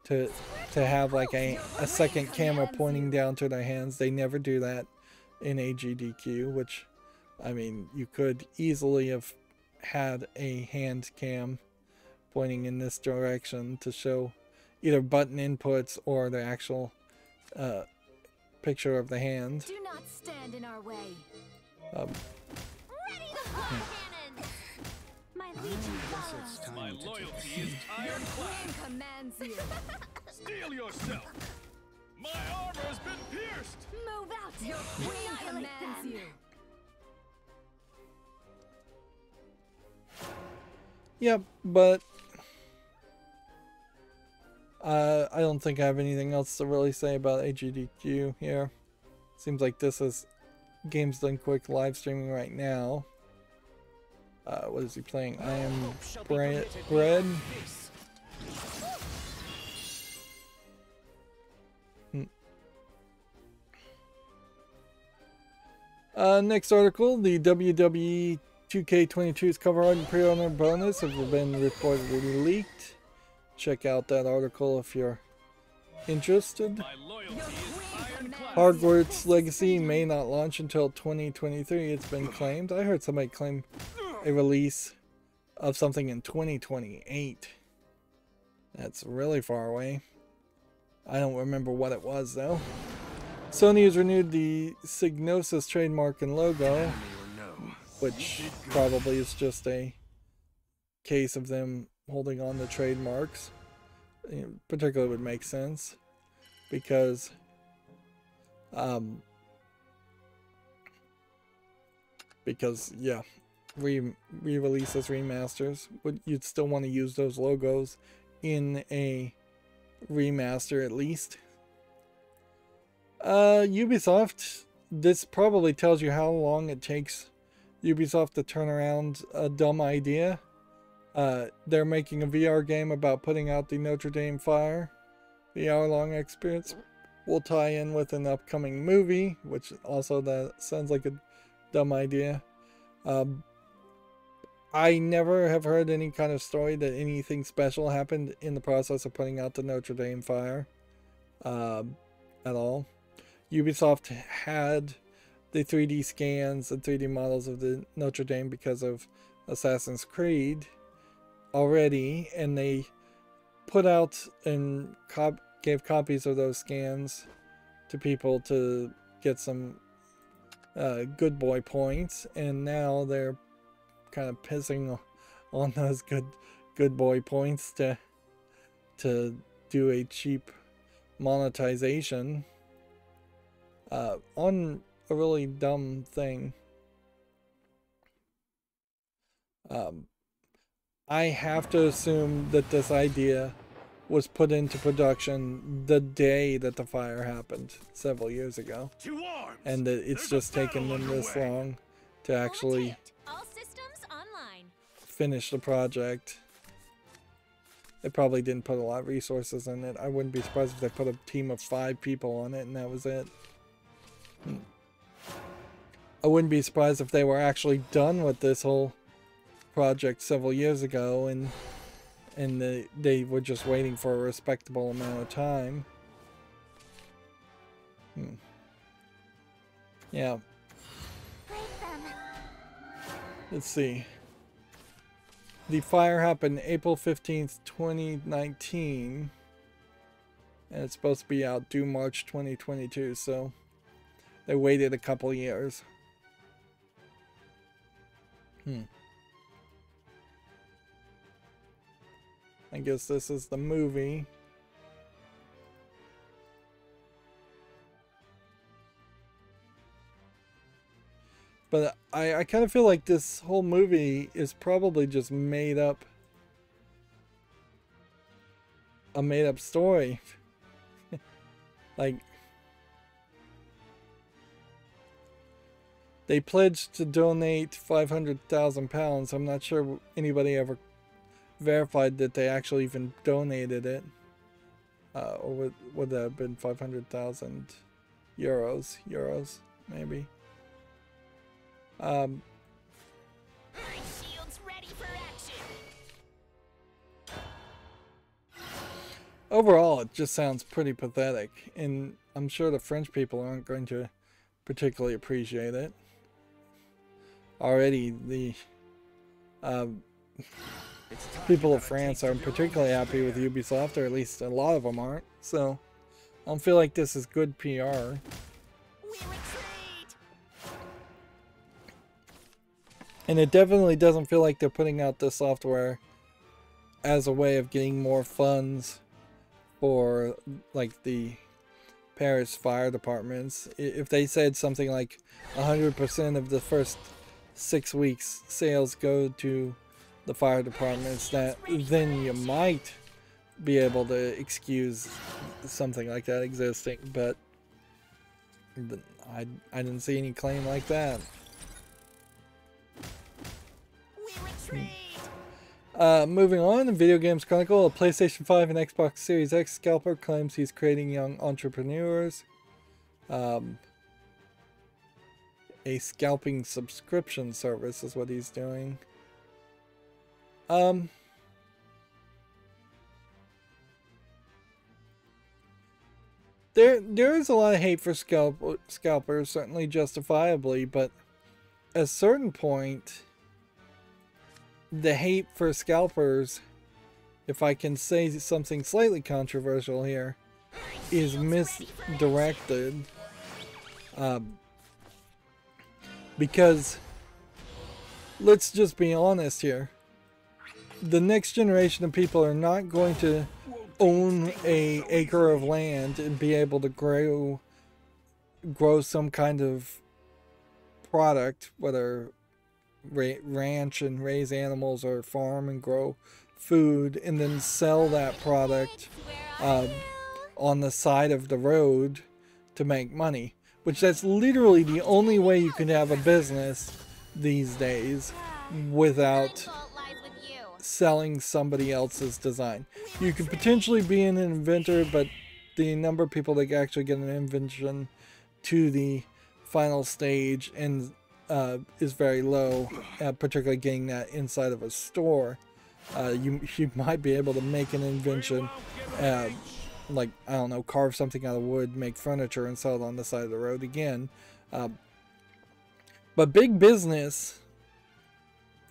to have like a second camera pointing down to their hands. They never do that in AGDQ, which, I mean, you could easily have had a hand cam pointing in this direction to show either button inputs or the actual picture of the hand. Do not stand in our way. Ready to fire cannon! My legion follows. My loyalty is ironclad. Commands you. Steel yourself. My armor has been pierced. Move out. Your queen commands you. Yep, but I don't think I have anything else to really say about AGDQ here. Seems like this is Games Done Quick live streaming right now. What is he playing? I Am Bread. Next article, the WWE 2K22's cover art and pre-order bonus have been reportedly leaked. Check out that article if you're interested. Hogwarts Legacy may not launch until 2023, it's been claimed. I heard somebody claim a release of something in 2028. That's really far away. I don't remember what it was though. Sony has renewed the Psygnosis trademark and logo, which probably is just a case of them holding on to trademarks. Particularly would make sense because yeah, re-releases, remasters, you'd still want to use those logos in a remaster at least. Ubisoft, this probably tells you how long it takes Ubisoft to turn around a dumb idea. They're making a VR game about putting out the Notre Dame fire. The hour-long experience will tie in with an upcoming movie, which also that sounds like a dumb idea. I never have heard any kind of story that anything special happened in the process of putting out the Notre Dame fire at all. Ubisoft had the 3D scans and 3D models of the Notre Dame because of Assassin's Creed already, and they put out and gave copies of those scans to people to get some good boy points, and now they're kind of pissing on those good boy points to do a cheap monetization on a really dumb thing. I have to assume that this idea was put into production the day that the fire happened several years ago, and that it's just taken them this long to actually finish the project. They probably didn't put a lot of resources in it. I wouldn't be surprised if they put a team of 5 people on it and that was it. I wouldn't be surprised if they were actually done with this whole project several years ago and they were just waiting for a respectable amount of time. Yeah. Let's see. The fire happened April 15th, 2019. And it's supposed to be out due March 2022, so they waited a couple years. I guess this is the movie. But I kind of feel like this whole movie is probably just made up. A made up story. Like, they pledged to donate £500,000. I'm not sure anybody ever verified that they actually even donated it. Or would that have been 500,000 euros? Euros, maybe. My shield's ready for action. Overall, it just sounds pretty pathetic, and I'm sure the French people aren't going to particularly appreciate it. Already, the people of France aren't particularly happy with Ubisoft, or at least a lot of them aren't, so I don't feel like this is good PR. And it definitely doesn't feel like they're putting out this software as a way of getting more funds for, like, the Paris fire departments. If they said something like 100% of the first 6 weeks sales go to the fire departments, that then you might be able to excuse something like that existing, but I didn't see any claim like that. Moving on, Video Games Chronicle, a PlayStation 5 and Xbox Series X scalper claims he's creating young entrepreneurs. A scalping subscription service is what he's doing. There is a lot of hate for scalpers, certainly justifiably, but at a certain point, the hate for scalpers, if I can say something slightly controversial here, is misdirected. Because, let's just be honest here, the next generation of people are not going to own an acre of land and be able to grow some kind of product, whether ranch and raise animals or farm and grow food and then sell that product on the side of the road to make money, which that's literally the only way you can have a business these days without selling somebody else's design. You could potentially be an inventor, but the number of people that actually get an invention to the final stage and is very low, particularly getting that inside of a store. You might be able to make an invention, like, I don't know, carve something out of wood, make furniture and sell it on the side of the road again. But big business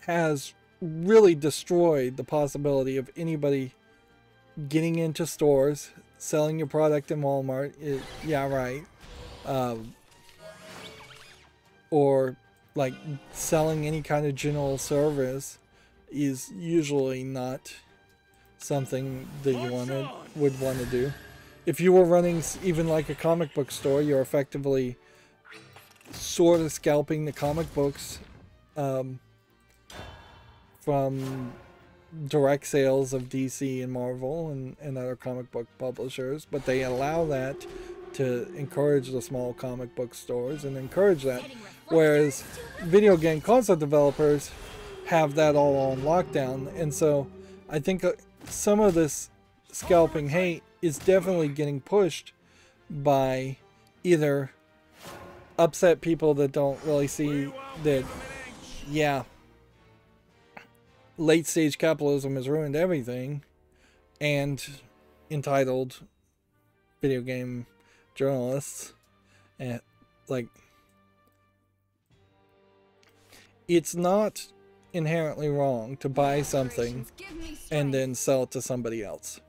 has really destroyed the possibility of anybody getting into stores, selling your product in Walmart. Yeah, right. Or like selling any kind of general service is usually not something that you would want to do. If you were running even like a comic book store, you're effectively sort of scalping the comic books from direct sales of DC and Marvel and other comic book publishers, but they allow that to encourage the small comic book stores and encourage that, whereas video game console developers have that all on lockdown. And so I think some of this scalping hate is definitely getting pushed by either upset people that don't really see that, yeah, late stage capitalism has ruined everything, and entitled video game journalists, and like, it's not inherently wrong to buy something and then sell it to somebody else.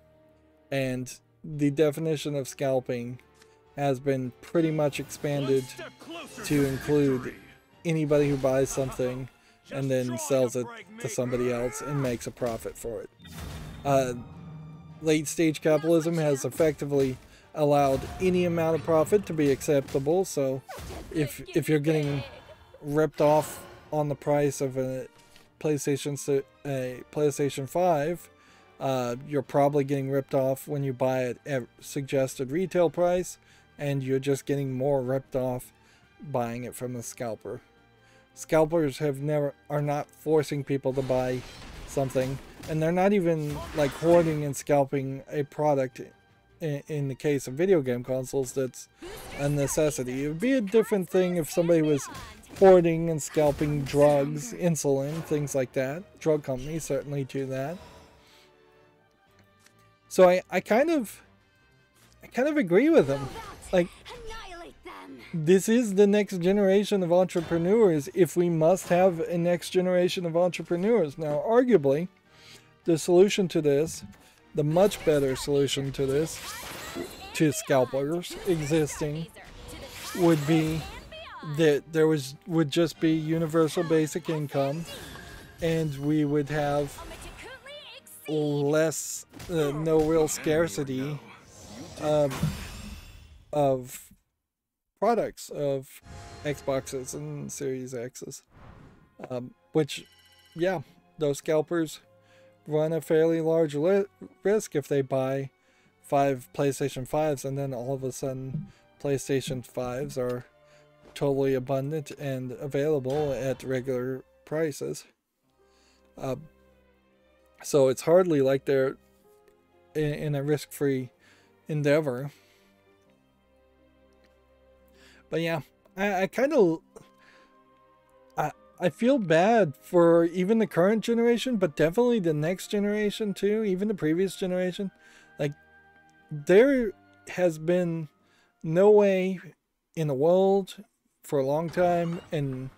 And the definition of scalping has been pretty much expanded to include anybody who buys something and then sells it to somebody else and makes a profit for it. Late stage capitalism has effectively allowed any amount of profit to be acceptable. So if you're getting ripped off on the price of a PlayStation 5, you're probably getting ripped off when you buy it at suggested retail price, and you're just getting more ripped off buying it from the scalper. Scalpers are not forcing people to buy something, and they're not even like hoarding and scalping a product. In the case of video game consoles, that's a necessity. It would be a different thing if somebody was hoarding and scalping drugs, insulin, things like that. Drug companies certainly do that. So I kind of agree with them. Like, this is the next generation of entrepreneurs, if we must have a next generation of entrepreneurs. Now, arguably, the solution to this, the much better solution to this, to scalpers existing, would be that there would just be universal basic income, and we would have less, no real scarcity of products, of Xboxes and Series X's, which, yeah, those scalpers run a fairly large risk if they buy 5 PlayStation 5s and then all of a sudden PlayStation 5s are totally abundant and available at regular prices. So it's hardly like they're in a risk-free endeavor. But yeah, I kind of... I feel bad for even the current generation, but definitely the next generation too, even the previous generation. Like, there has been no way in the world for a long time, and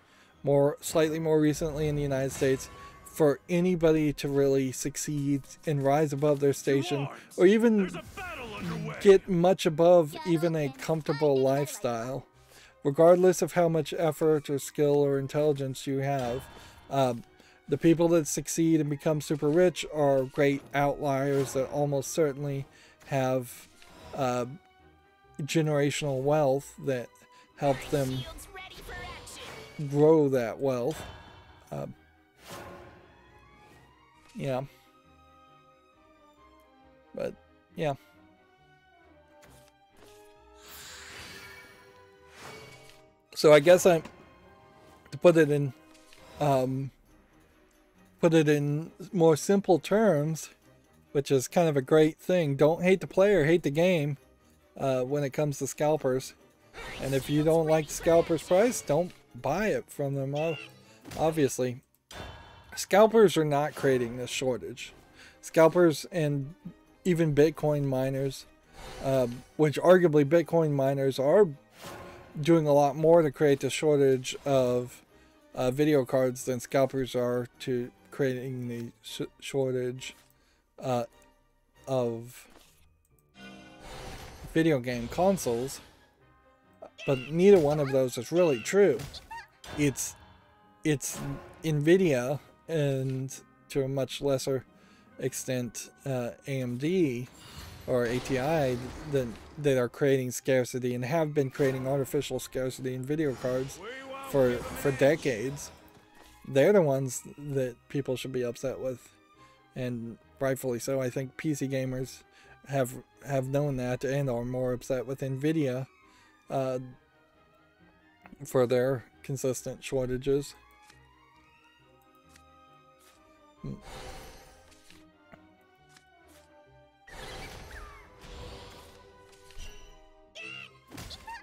slightly more recently in the United States, for anybody to really succeed and rise above their station, or even get much above even a comfortable lifestyle. Regardless of how much effort or skill or intelligence you have, the people that succeed and become super rich are great outliers that almost certainly have generational wealth that helps them grow that wealth. Yeah. But, yeah. So I guess to put it in more simple terms, which is kind of a great thing. Don't hate the player, hate the game when it comes to scalpers. And if you don't like the scalper's price, don't buy it from them, obviously. Scalpers are not creating this shortage. Scalpers and even Bitcoin miners, which arguably Bitcoin miners are doing a lot more to create the shortage of video cards than scalpers are to creating the shortage of video game consoles, but neither one of those is really true. It's Nvidia, and to a much lesser extent AMD or ATI that are creating scarcity and have been creating artificial scarcity in video cards for decades. They're the ones that people should be upset with, and rightfully so. I think PC gamers have known that and are more upset with Nvidia for their consistent shortages.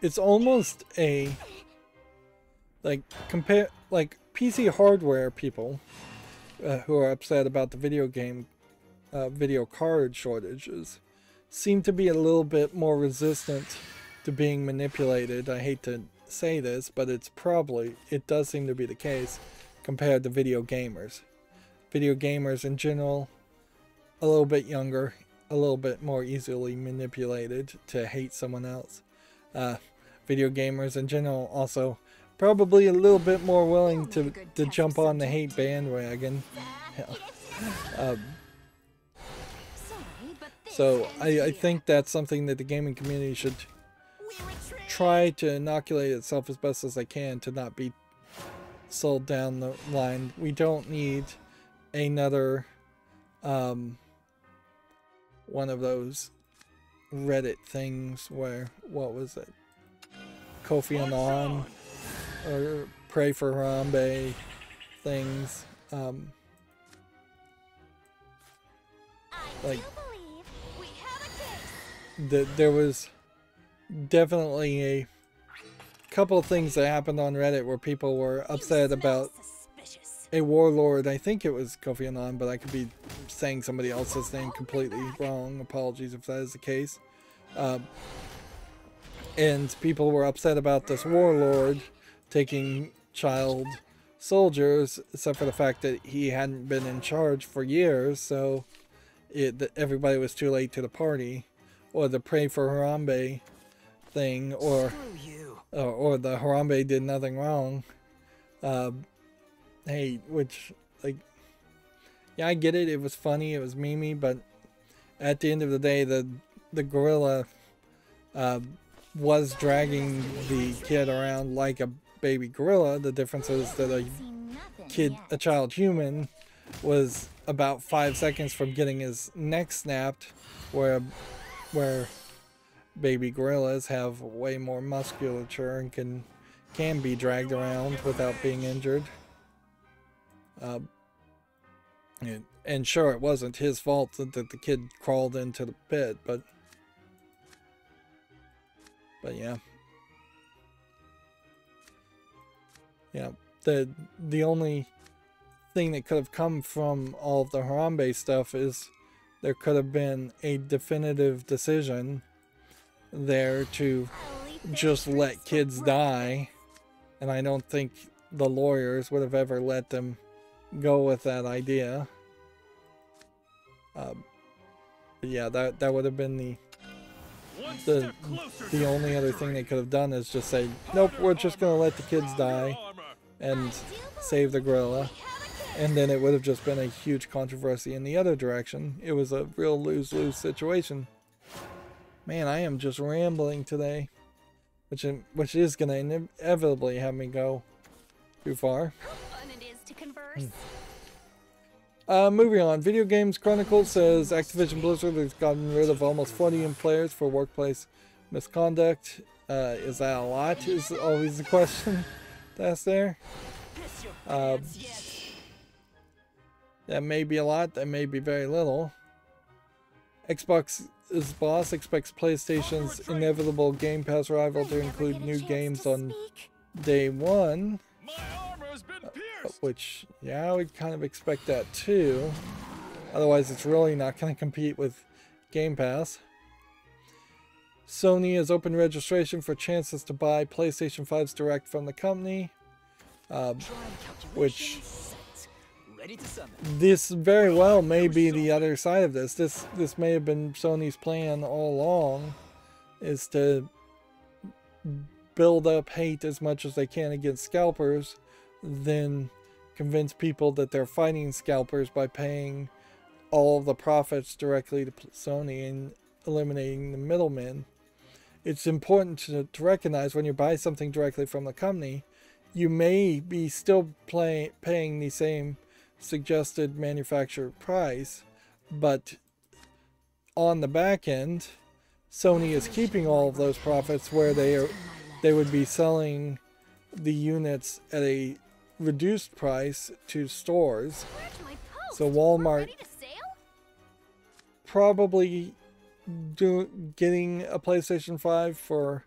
It's almost a compare PC hardware people who are upset about the video card shortages seem to be a little bit more resistant to being manipulated. I hate to say this, but it does seem to be the case compared to video gamers. Video gamers in general, a little bit younger, a little bit more easily manipulated to hate someone else. Video gamers in general also probably a little bit more willing to jump on the hate bandwagon. So I think that's something that the gaming community should try to inoculate itself as best as they can to not be sold down the line. We don't need another one of those Reddit things where, what was it? Kofi Annan or Pray for Harambe things. There was definitely a couple of things that happened on Reddit where people were upset about a warlord. I think it was Kofi Annan, but I could be saying somebody else's name completely wrong. Apologies if that is the case. And people were upset about this warlord taking child soldiers, except for the fact that he hadn't been in charge for years, so everybody was too late to the party. Or the Pray for Harambe thing, or the Harambe did nothing wrong. Hey, which, yeah, I get it. It was funny, it was memey, but at the end of the day, the gorilla was dragging the kid around like a baby gorilla. The difference is that a child human, was about 5 seconds from getting his neck snapped, where baby gorillas have way more musculature and can be dragged around without being injured. And sure, it wasn't his fault that the kid crawled into the pit, but yeah. Yeah, the only thing that could have come from all of the Harambe stuff is there could have been a definitive decision there to just let kids die, and I don't think the lawyers would have ever let them go with that idea. But yeah, that would have been the only other thing they could have done, is just say, nope, we're just gonna let the kids die and save the gorilla. And then it would have just been a huge controversy in the other direction. It was a real lose-lose situation. Man, I am just rambling today, which is going to inevitably have me go too far. Moving on. Video Games Chronicle says Activision Blizzard has gotten rid of almost 40 players for workplace misconduct. Is that a lot? Is always the question to ask there. That may be a lot, that may be very little. Xbox's boss expects PlayStation's inevitable Game Pass rival to include new games on day one. Which, yeah, I would kind of expect that too. Otherwise, it's really not going to compete with Game Pass. Sony has opened registration for chances to buy PlayStation 5's direct from the company. which this very well may be the other side of this. This may have been Sony's plan all along, is to build up hate as much as they can against scalpers, then convince people that they're fighting scalpers by paying all of the profits directly to Sony and eliminating the middlemen. It's important to recognize when you buy something directly from the company, you may be still paying the same suggested manufacturer price, but on the back end, Sony is keeping all of those profits where they would be selling the units at a reduced price to stores. So Walmart probably getting a PlayStation 5 for,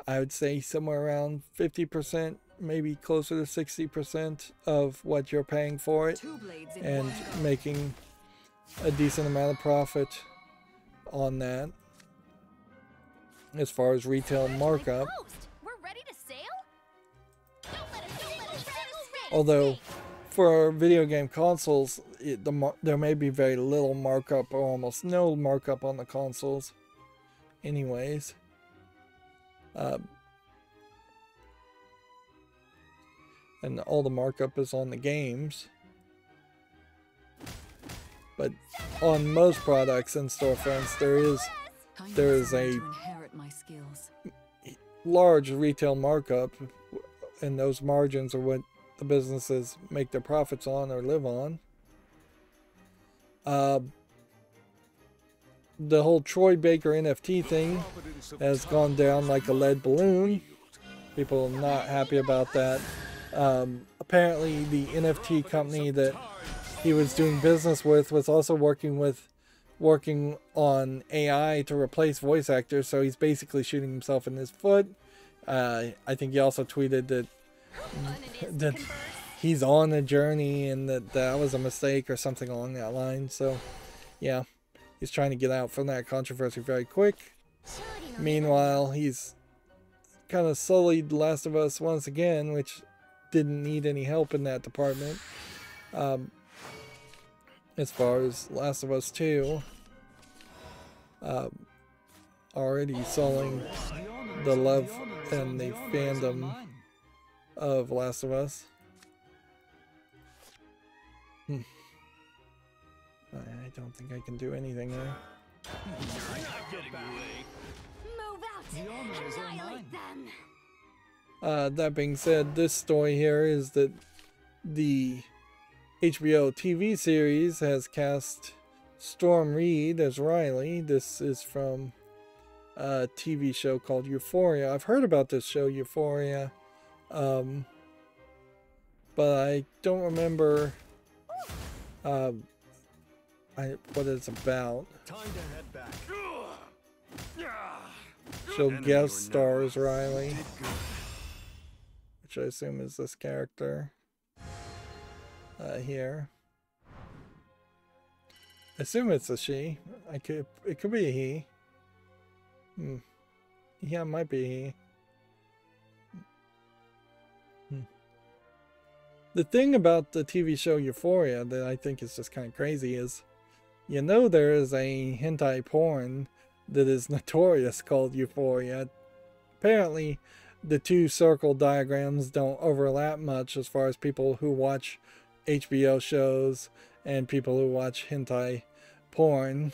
I would say, somewhere around 50%, maybe closer to 60% of what you're paying for it, and making a decent amount of profit on that as far as retail markup. Although for video game consoles, there may be very little markup or almost no markup on the consoles anyways. And all the markup is on the games. But on most products and storefronts, there is a large retail markup, and those margins are what the businesses make their profits on or live on. The whole Troy Baker NFT thing has gone down like a lead balloon. People are not happy about that. Apparently the NFT company that he was doing business with was also working on AI to replace voice actors, so he's basically shooting himself in his foot. I think he also tweeted that he's on a journey and that was a mistake or something along that line. So yeah, he's trying to get out from that controversy very quick. Meanwhile, he's kind of sullied Last of Us once again, which didn't need any help in that department. As far as Last of Us 2, already sullying the love and the fandom of Last of Us. I don't think I can do anything there. That being said, this story here is that the HBO TV series has cast Storm Reed as Riley. This is from a TV show called Euphoria. I've heard about this show, Euphoria, but I don't remember what it's about. Time to head back. She'll guest star as Riley, which I assume is this character here. I assume it's a she. It could be a he. Yeah, it might be a he. The thing about the TV show Euphoria that I think is just kind of crazy is, you know, there is a hentai porn that is notorious called Euphoria. Apparently, the two circle diagrams don't overlap much as far as people who watch HBO shows and people who watch hentai porn.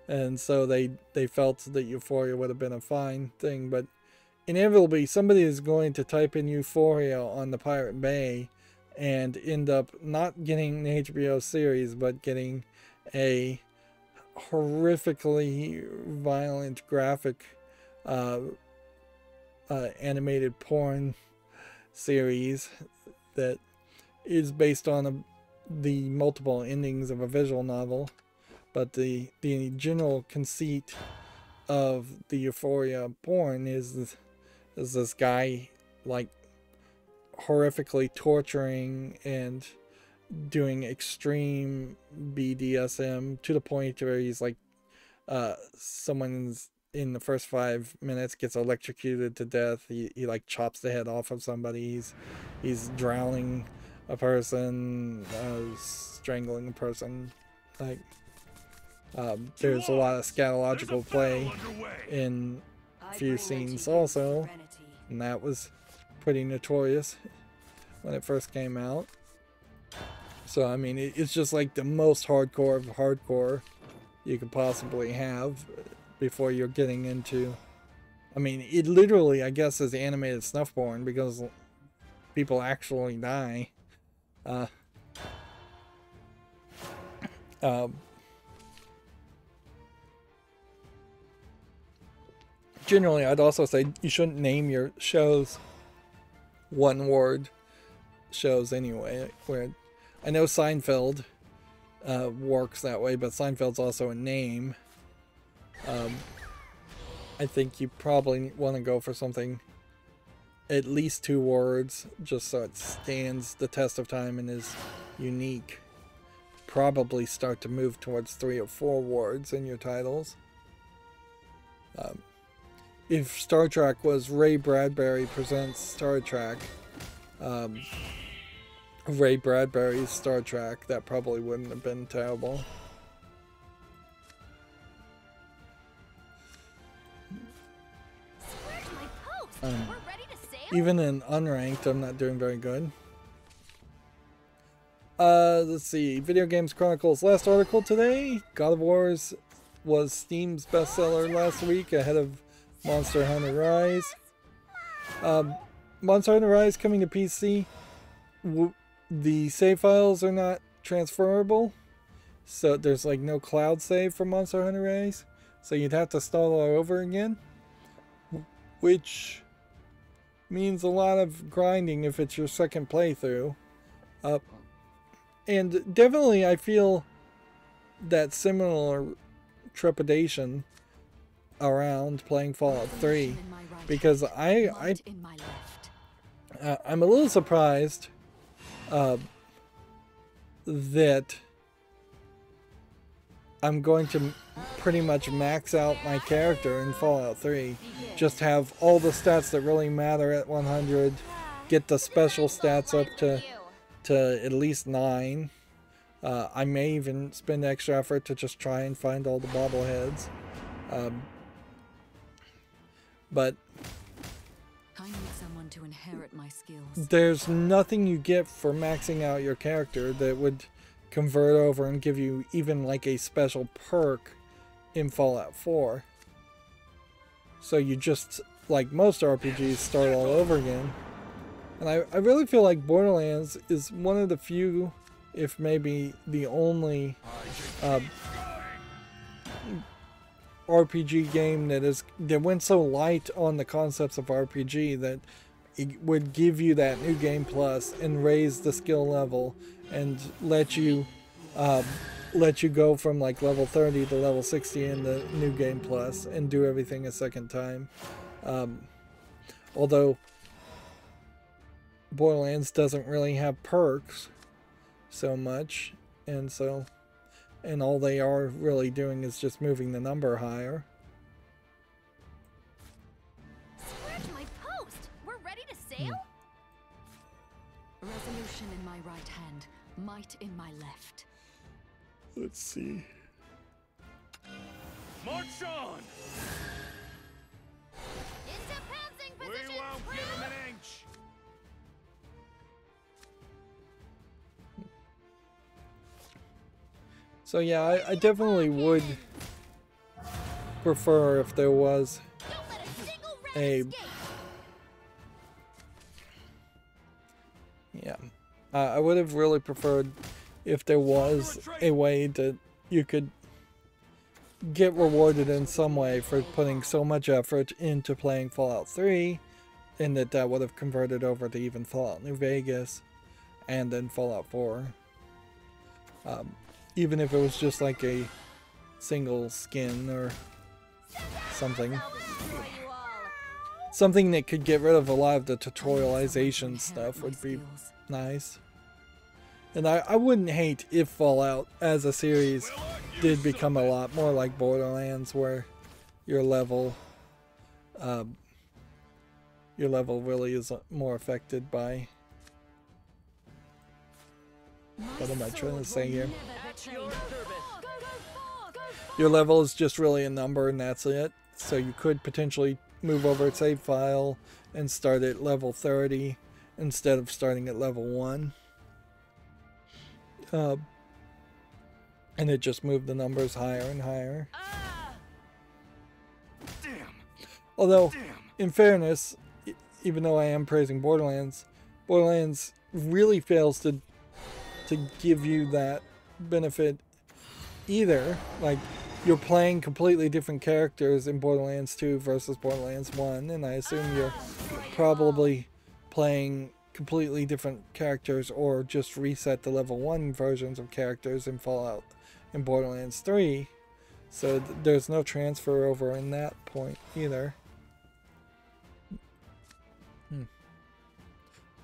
And so they felt that Euphoria would have been a fine thing. But inevitably, somebody is going to type in Euphoria on the Pirate Bay and end up not getting the HBO series, but getting a horrifically violent, graphic, animated porn series that is based on the multiple endings of a visual novel. But the general conceit of the Euphoria porn is this guy like horrifically torturing and doing extreme BDSM to the point where he's like someone's in the first 5 minutes gets electrocuted to death. He like chops the head off of somebody. He's drowning a person, strangling a person. Like, there's a lot of scatological play in a few scenes also, and that was pretty notorious when it first came out. So I mean, it's just like the most hardcore of hardcore you could possibly have before you're getting into, I mean, it literally, I guess, is animated snuff porn because people actually die. Generally, I'd also say you shouldn't name your shows one-word shows anyway. Where I know Seinfeld works that way, but Seinfeld's also a name. I think you probably want to go for something at least 2 words, just so it stands the test of time and is unique. Probably start to move towards 3 or 4 words in your titles. If Star Trek was Ray Bradbury Presents Star Trek, Ray Bradbury's Star Trek, that probably wouldn't have been terrible. Even in unranked, I'm not doing very good. Let's see. Video Games Chronicles last article today. God of War was Steam's bestseller last week, ahead of Monster Hunter Rise. Monster Hunter Rise coming to PC. The save files are not transferable, so there's like no cloud save for Monster Hunter Rise, so you'd have to start all over again, which means a lot of grinding if it's your second playthrough. And definitely I feel that similar trepidation around playing Fallout 3, because I'm a little surprised that I'm going to pretty much max out my character in Fallout 3. Just have all the stats that really matter at 100, get the special stats up to at least 9. I may even spend extra effort to just try and find all the bobbleheads. But I need someone to inherit my skills. There's nothing you get for maxing out your character that would convert over and give you even like a special perk in Fallout 4. So you just, like most RPGs, start all over again. And I really feel like Borderlands is one of the few, if maybe the only, RPG game that went so light on the concepts of RPG that it would give you that new game plus and raise the skill level and let you go from like level 30 to level 60 in the new game plus and do everything a second time. Although Borderlands doesn't really have perks so much, and all they are really doing is just moving the number higher. Swear to my post! We're ready to sail? Resolution in my right hand, might in my left. Let's see. March on! Into pouncing We position! won't give him an inch! So yeah, I definitely would prefer if there was Don't let a single rat a escape! yeah. I would have really preferred if there was a way that you could get rewarded in some way for putting so much effort into playing Fallout 3, and that would have converted over to even Fallout New Vegas and then Fallout 4. Even if it was just like a single skin or something. Something that could get rid of a lot of the tutorialization stuff would be nice. And I wouldn't hate if Fallout as a series did become a lot more like Borderlands, where your level really is more affected by. What am I trying to say here? At your service. Your level is just really a number and that's it. So you could potentially move over a save file and start at level 30 instead of starting at level 1. And it just moved the numbers higher and higher. Damn. Although, Damn. in fairness, even though I am praising Borderlands, Borderlands really fails to give you that benefit either. Like, you're playing completely different characters in Borderlands 2 versus Borderlands 1, and I assume you're probably playing completely different characters or just reset the level 1 versions of characters in Fallout in Borderlands 3. So there's no transfer over in that point either.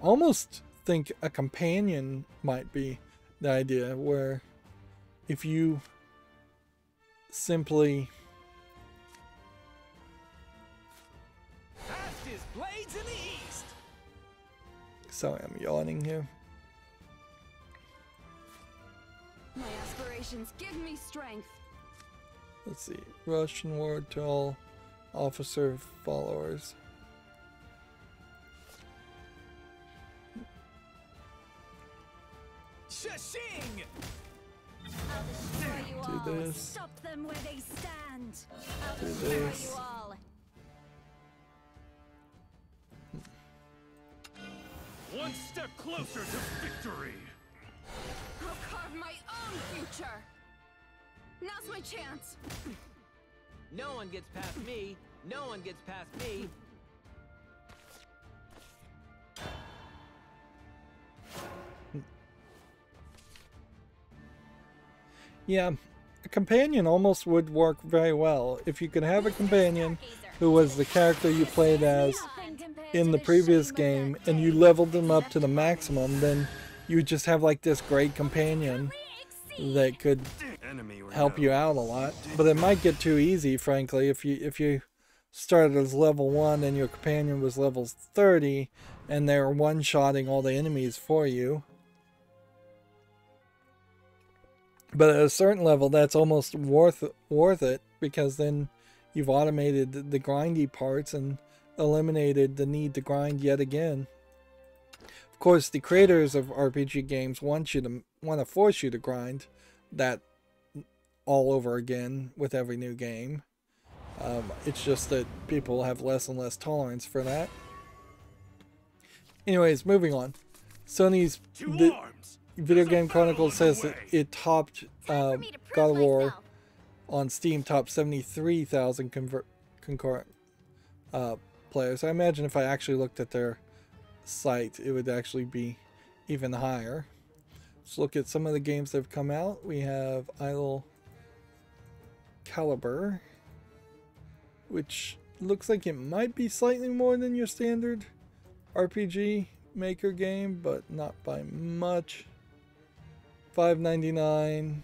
Almost think a companion might be the idea, where if you simply Fastest blades in the east. sorry, I'm yawning here. My aspirations give me strength. Let's see. Russian word to all officer followers. Shashing! I'll destroy you all. Do this. Stop them where they stand. I'll Do destroy this. you all. One step closer to victory. I'll carve my own future. Now's my chance. No one gets past me. No one gets past me. Yeah, a companion almost would work very well. If you could have a companion who was the character you played as in the previous game and you leveled them up to the maximum, then you would just have like this great companion that could help you out a lot. But it might get too easy, frankly, if you started as level 1 and your companion was level 30 and they were one-shotting all the enemies for you. But at a certain level, that's almost worth it, because then you've automated the grindy parts and eliminated the need to grind yet again. Of course, the creators of RPG games want to force you to grind that all over again with every new game. It's just that people have less and less tolerance for that. Anyways, moving on. Sony's Video Game Chronicles says that it topped God of War on Steam, topped 73,000 concurrent players. I imagine if I actually looked at their site, it would actually be even higher. Let's look at some of the games that have come out. We have Idle Caliber, which looks like it might be slightly more than your standard RPG Maker game, but not by much. $5.99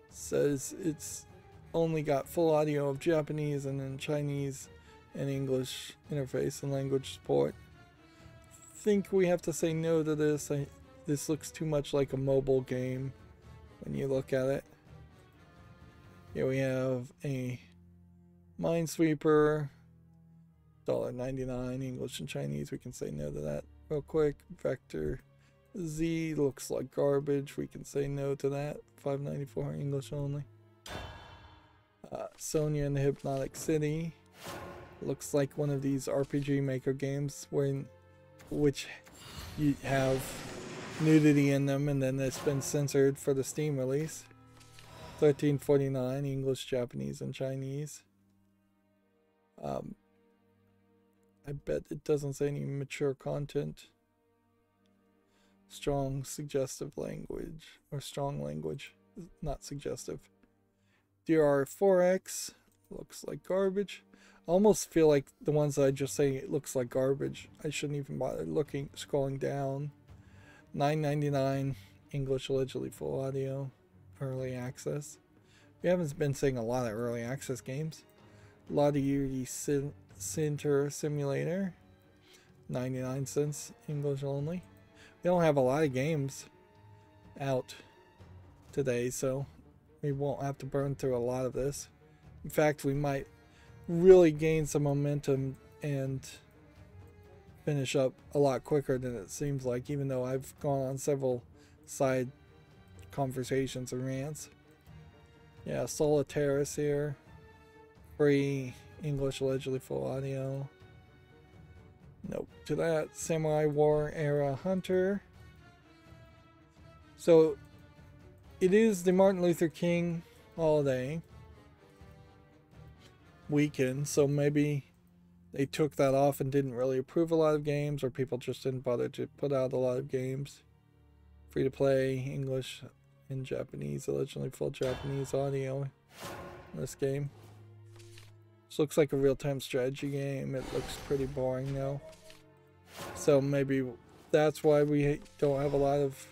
says it's only got full audio of Japanese and then Chinese and English interface and language support. Think we have to say no to this. This looks too much like a mobile game when you look at it. Here we have a Minesweeper, $1.99 English and Chinese. We can say no to that real quick. Vector Z looks like garbage. We can say no to that. $5.94 English only. Sonia and the Hypnotic City looks like one of these RPG Maker games which you have nudity in them, and then it's been censored for the Steam release. $13.49 English, Japanese, and Chinese. I bet it doesn't say any mature content. Strong suggestive language, or strong language, not suggestive. DR4X looks like garbage. I almost feel like the ones that I just say it looks like garbage, I shouldn't even bother scrolling down. $9.99 English, allegedly full audio, early access. We haven't been seeing a lot of early access games. Lottery Center Simulator, 99 cents, English only. We don't have a lot of games out today, so we won't have to burn through a lot of this. In fact, we might really gain some momentum and finish up a lot quicker than it seems like, even though I've gone on several side conversations and rants. Yeah, Solitaris here. Free English, allegedly full audio. Nope to that. Samurai War Era Hunter. So it is the Martin Luther King holiday weekend, so maybe they took that off and didn't really approve a lot of games, or people just didn't bother to put out a lot of games. Free to play, English and Japanese, allegedly full Japanese audio in this game. This looks like a real-time strategy game. It looks pretty boring though. So maybe that's why we don't have a lot of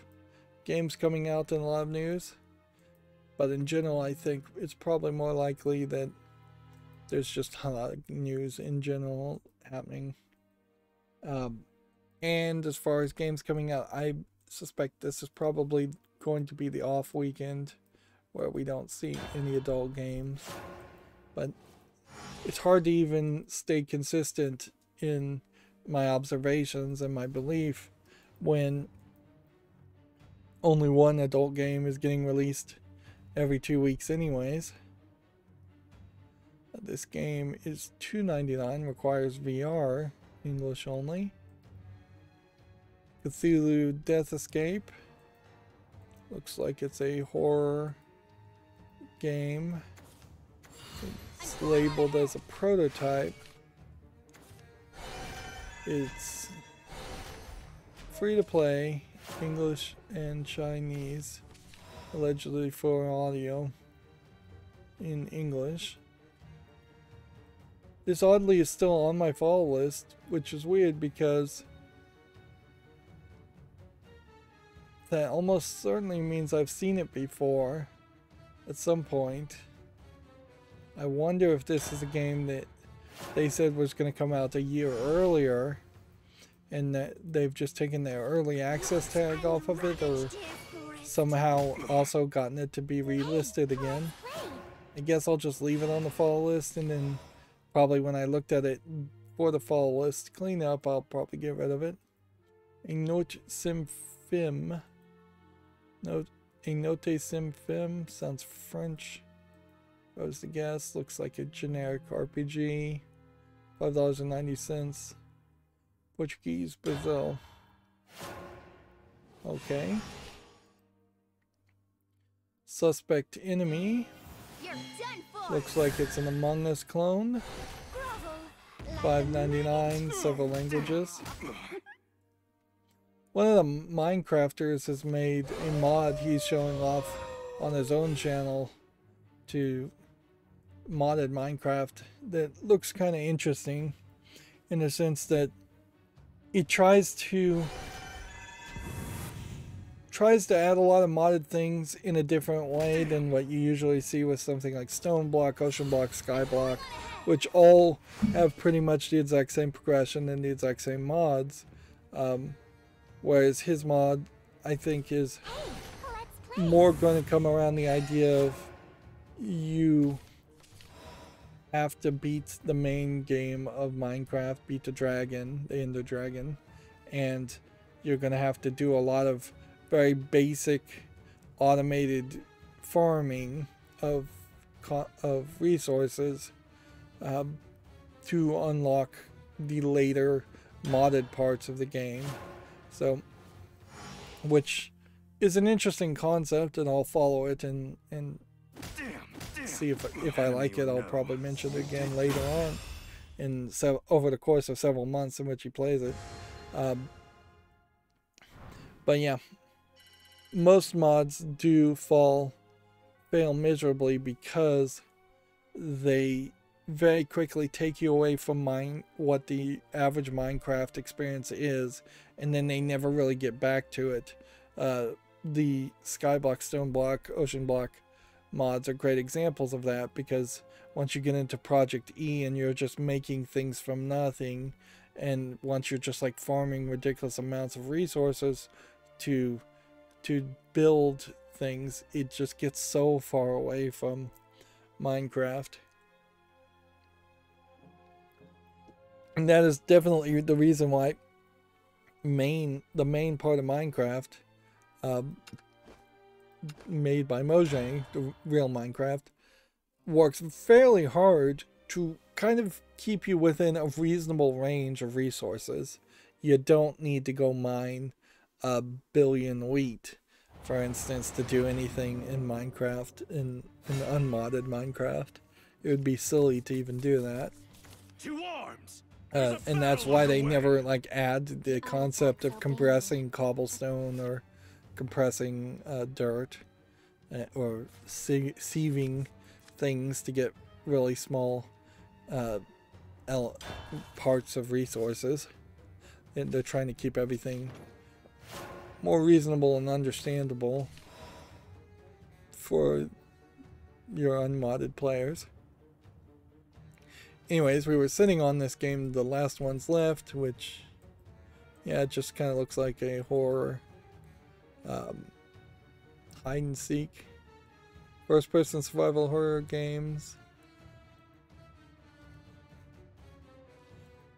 games coming out and a lot of news. But in general, I think it's probably more likely that there's just a lot of news in general happening. And as far as games coming out, I suspect this is probably going to be the off weekend where we don't see any adult games. But it's hard to even stay consistent in my observations and my belief when only one adult game is getting released every 2 weeks anyways. This game is $2.99, requires VR, English only. Cthulhu Death Escape. Looks like it's a horror game. It's labeled as a prototype. It's free to play, English and Chinese, allegedly for audio in English. This oddly is still on my follow list, which is weird because that almost certainly means I've seen it before at some point. I wonder if this is a game that they said was going to come out a year earlier and that they've just taken their early access tag off of it, or somehow also gotten it to be relisted again. I guess I'll just leave it on the follow list, and then probably when I looked at it for the follow list cleanup, I'll probably get rid of it. A Note Sim Film. A Note Sim Film sounds French. If I was to guess, looks like a generic RPG. $5.90. Portuguese, Brazil. Okay. Suspect Enemy. Looks like it's an Among Us clone. $5.99, several languages. One of the Minecrafters has made a mod he's showing off on his own channel to modded Minecraft that looks kind of interesting in the sense that it tries to add a lot of modded things in a different way than what you usually see with something like Stone Block, Ocean Block, Sky Block, which all have pretty much the exact same progression and the exact same mods. Whereas his mod, I think, is more going to come around the idea of you have to beat the main game of Minecraft, beat the dragon, the Ender Dragon, and you're going to have to do a lot of very basic automated farming of resources to unlock the later modded parts of the game. So, which is an interesting concept, and I'll follow it and see if I like it. I'll probably mention it again later on, over the course of several months in which he plays it. But yeah, most mods do fail miserably because they very quickly take you away from what the average Minecraft experience is, and then they never really get back to it. The Skyblock, Stone Block, Ocean Block mods are great examples of that, because once you get into Project E and you're just making things from nothing, and once you're just like farming ridiculous amounts of resources to build things, it just gets so far away from Minecraft. And that is definitely the reason why the main part of Minecraft, made by Mojang, the real Minecraft, works fairly hard to kind of keep you within a reasonable range of resources. You don't need to go mine 1 billion wheat, for instance, to do anything in Minecraft, in unmodded Minecraft. It would be silly to even do that. To arms! And that's why they never like add the concept of compressing cobblestone or compressing dirt, or sieving things to get really small parts of resources. And they're trying to keep everything more reasonable and understandable for your unmodded players. Anyways, we were sitting on this game, The Last Ones Left, which, yeah, it just kind of looks like a horror hide and seek first person survival horror games.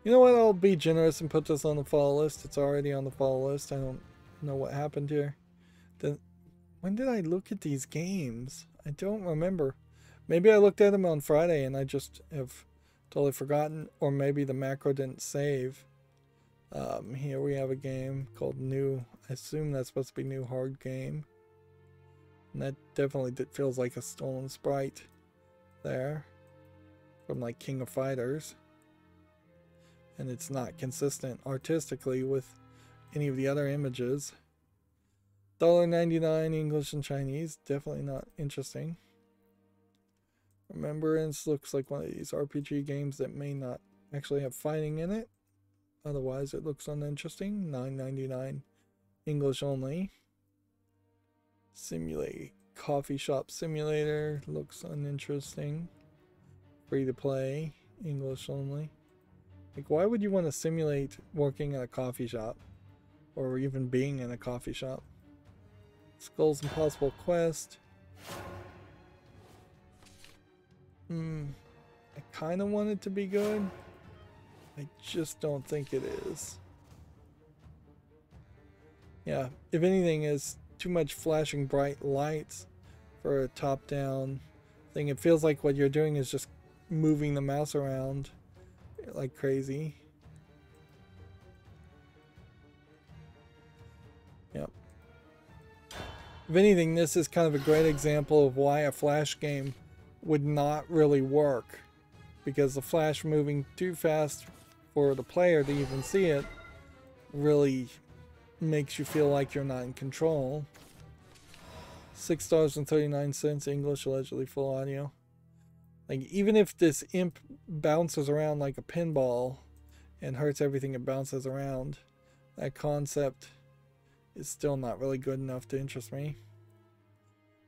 You know what, I'll be generous and put this on the follow list. It's already on the follow list. I don't know what happened here. When did I look at these games? I don't remember. Maybe I looked at them on Friday and I just have totally forgotten, or maybe the macro didn't save. Here we have a game called New. I assume that's supposed to be New Hard Game. And that definitely feels like a stolen sprite there from like King of Fighters. And it's not consistent artistically with any of the other images. $1.99 English and Chinese. Definitely not interesting. Remembrance looks like one of these RPG games that may not actually have fighting in it. Otherwise it looks uninteresting. $9.99 English only. Simulate Coffee Shop Simulator looks uninteresting. Free to play, English only. Like, why would you want to simulate working at a coffee shop, or even being in a coffee shop? Skull's Impossible Quest. I kind of want it to be good. I just don't think it is. Yeah, if anything, is too much flashing bright lights for a top-down thing. It feels like what you're doing is just moving the mouse around like crazy. Yep. If anything, this is kind of a great example of why a flash game would not really work, because the flash moving too fast for the player to even see it really makes you feel like you're not in control. $6.39 English, allegedly full audio. Like, even if this imp bounces around like a pinball and hurts everything it bounces around, that concept is still not really good enough to interest me.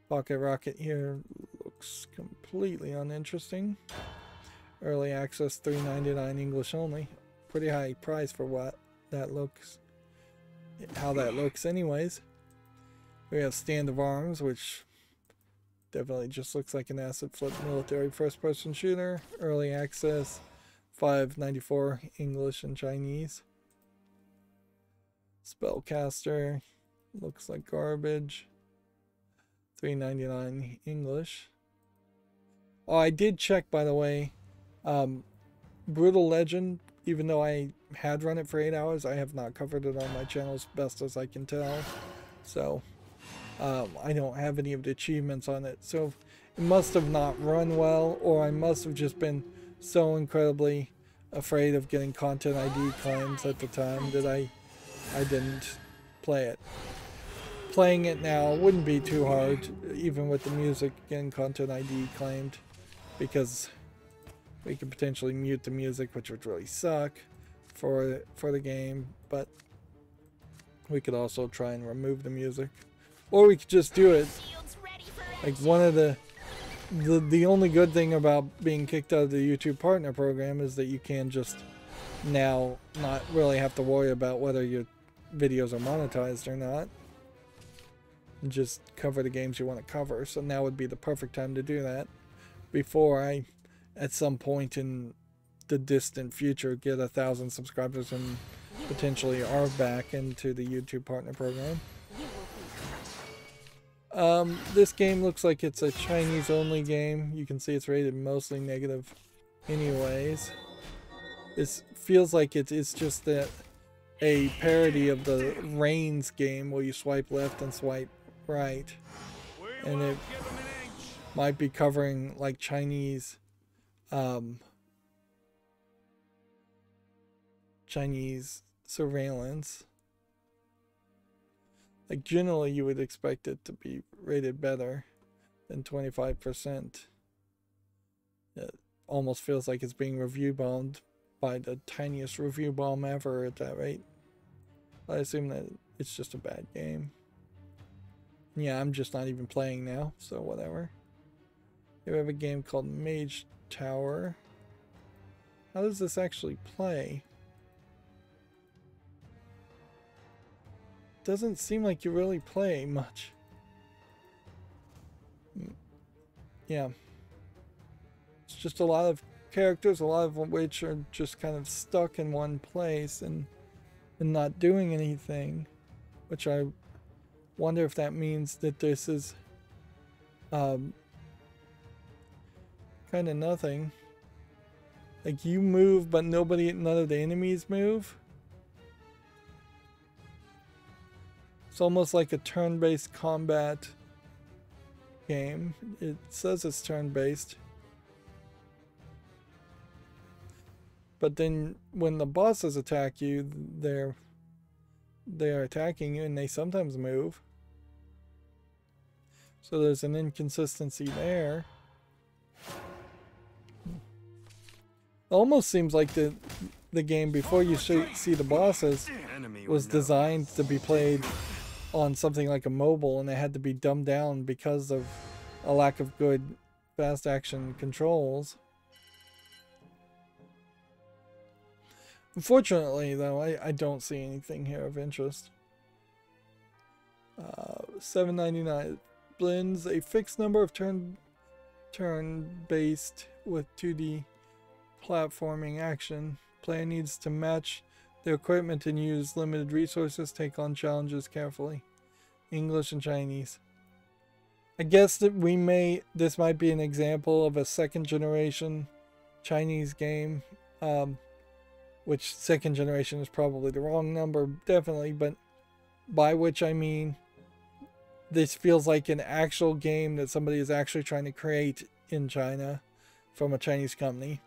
Pocket Rocket here looks completely uninteresting. Early access, $3.99 English only. Pretty high price for what that looks, how that looks anyways. We have Stand of Arms, which definitely just looks like an asset flip military first person shooter. Early access, $5.94 English and Chinese. Spellcaster looks like garbage. $3.99 English. Oh, I did check, by the way. Brutal Legend, even though I had run it for 8 hours, I have not covered it on my channel as best as I can tell. So, I don't have any of the achievements on it. So, it must have not run well, or I must have just been so incredibly afraid of getting content ID claims at the time that I didn't play it. Playing it now wouldn't be too hard, even with the music getting content ID claimed, because we could potentially mute the music, which would really suck for the game, but we could also try and remove the music, or we could just do it like one of the the only good thing about being kicked out of the YouTube Partner Program is that you can just now not really have to worry about whether your videos are monetized or not. And just cover the games you want to cover. So now would be the perfect time to do that. Before I, at some point in the distant future, get 1,000 subscribers and potentially are back into the YouTube Partner Program. This game looks like it's a Chinese only game. You can see it's rated mostly negative anyways. This feels like it's just a parody of the Reigns game where you swipe left and swipe right. And it might be covering like Chinese surveillance. Like generally you would expect it to be rated better than 25%. It almost feels like it's being review bombed by the tiniest review bomb ever at that rate. I assume that it's just a bad game. Yeah, I'm just not even playing now, so whatever. Here we have a game called Mage Tower. How does this actually play? Doesn't seem like you really play much. Yeah. It's just a lot of characters, a lot of which are just kind of stuck in one place and not doing anything. Which I wonder if that means that this is kind of nothing. Like you move, but none of the enemies move. It's almost like a turn-based combat game. It says it's turn-based. But then when the bosses attack you, they're attacking you and they sometimes move. So there's an inconsistency there. It almost seems like the game before you see the bosses was designed to be played on something like a mobile, and it had to be dumbed down because of a lack of good fast action controls. Unfortunately, though, I don't see anything here of interest. $7.99 blends a fixed number of turn-based with 2D platforming action. Player needs to match their equipment and use limited resources, take on challenges carefully. English and Chinese. I guess that this might be an example of a second generation Chinese game, which second generation is probably the wrong number, definitely, but by which I mean this feels like an actual game that somebody is actually trying to create in China from a Chinese company.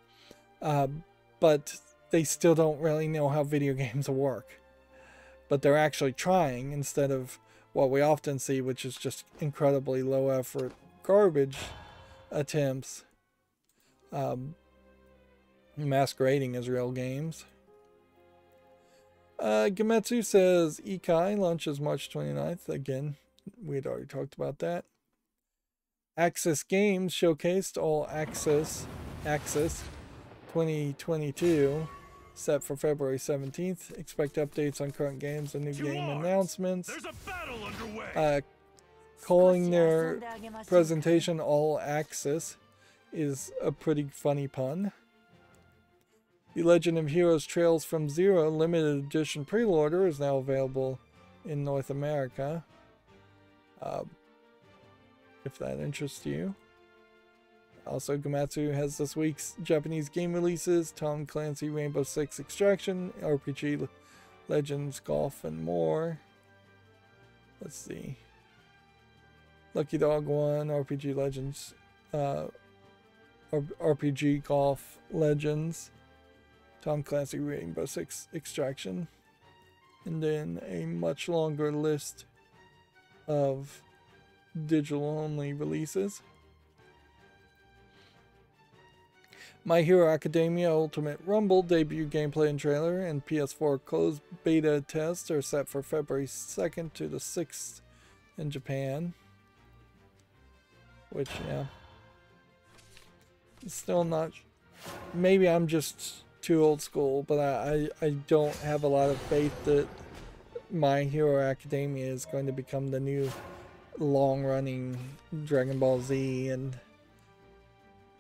But they still don't really know how video games work. But they're actually trying instead of what we often see, which is just incredibly low effort garbage attempts masquerading as real games. Gametsu says Ikai launches March 29th. Again, we had already talked about that. Axis Games showcased All Access 2022, set for February 17th. Expect updates on current games and new game announcements. There's a battle underway. Calling their presentation All Access is a pretty funny pun. The Legend of Heroes Trails from Zero limited edition pre-order is now available in North America. If that interests you. Also, Gametsu has this week's Japanese game releases: Tom Clancy Rainbow Six Extraction, RPG Legends Golf, and more. Let's see. Lucky Dog 1, RPG Legends, RPG Golf Legends, Tom Clancy Rainbow Six Extraction, and then a much longer list of digital-only releases. My Hero Academia Ultimate Rumble debut gameplay and trailer and PS4 closed beta tests are set for February 2nd to the 6th in Japan. Which, yeah. still not. Maybe I'm just too old school, but I don't have a lot of faith that My Hero Academia is going to become the new long-running Dragon Ball Z, and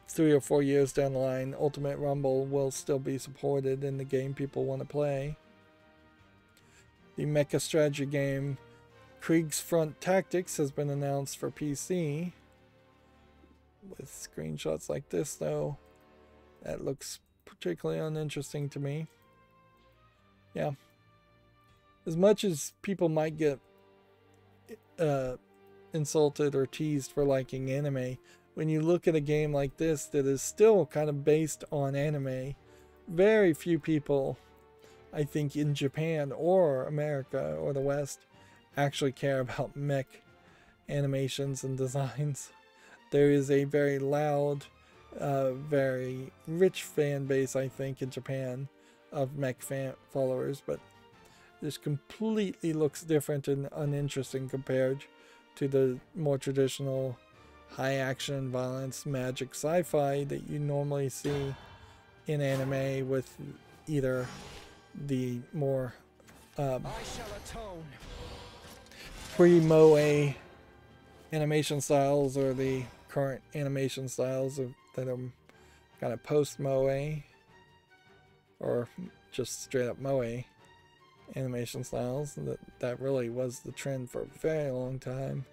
3 or 4 years down the line, Ultimate Rumble will still be supported in the game people want to play. The mecha strategy game Kriegsfront Tactics has been announced for PC. With screenshots like this, though, that looks particularly uninteresting to me. Yeah. As much as people might get insulted or teased for liking anime, when you look at a game like this that is still kind of based on anime, very few people, I think, in Japan or America or the West actually care about mech animations and designs. There is a very loud, very rich fan base, I think, in Japan of mech followers, but this completely looks different and uninteresting compared to the more traditional high action, violence, magic, sci-fi that you normally see in anime, with either the more pre-moe animation styles or the current animation styles that are kind of post-moe or just straight up moe animation styles. That really was the trend for a very long time,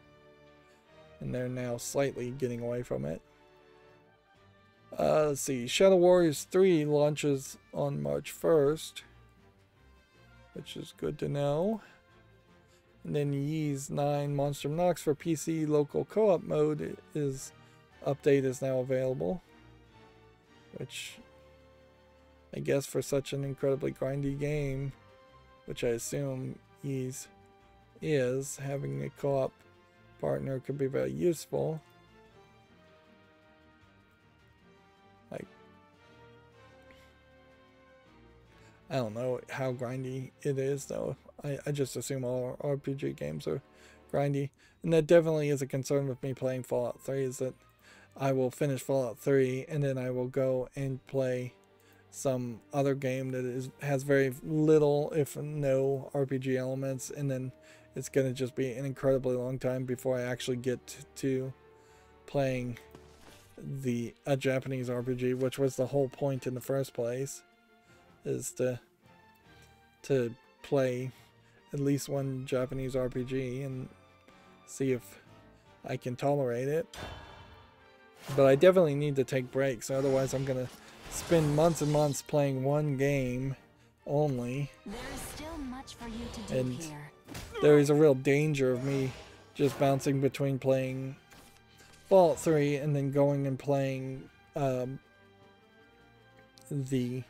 and they're now slightly getting away from it. Let's see, Shadow Warriors 3 launches on March 1st, which is good to know. And then Ys 9 Monster Nox for PC local co-op mode update is now available, which I guess for such an incredibly grindy game, which I assume Ys is, having a co-op partner could be very useful. Like, I don't know how grindy it is, though. I just assume all RPG games are grindy. And that definitely is a concern with me playing Fallout 3, is that I will finish Fallout 3 and then I will go and play some other game that has very little, if no, RPG elements, and then it's going to just be an incredibly long time before I actually get to playing a Japanese RPG, which was the whole point in the first place, is to play at least one Japanese RPG and see if I can tolerate it. But I definitely need to take breaks, otherwise I'm going to spend months and months playing one game only. There is still much for you to do and here. There is a real danger of me just bouncing between playing Fallout 3 and then going and playing the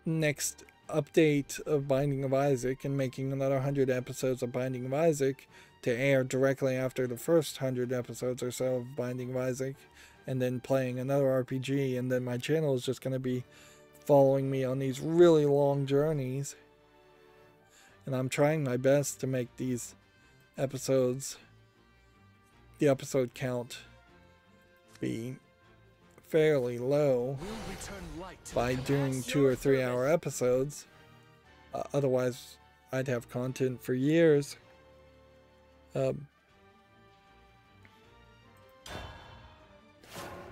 next update of Binding of Isaac and making another 100 episodes of Binding of Isaac to air directly after the first 100 episodes or so of Binding of Isaac, and then playing another RPG, and then my channel is just going to be following me on these really long journeys. And I'm trying my best to make these episodes, the episode count, be fairly low by doing 2 or 3 hour episodes. Otherwise, I'd have content for years.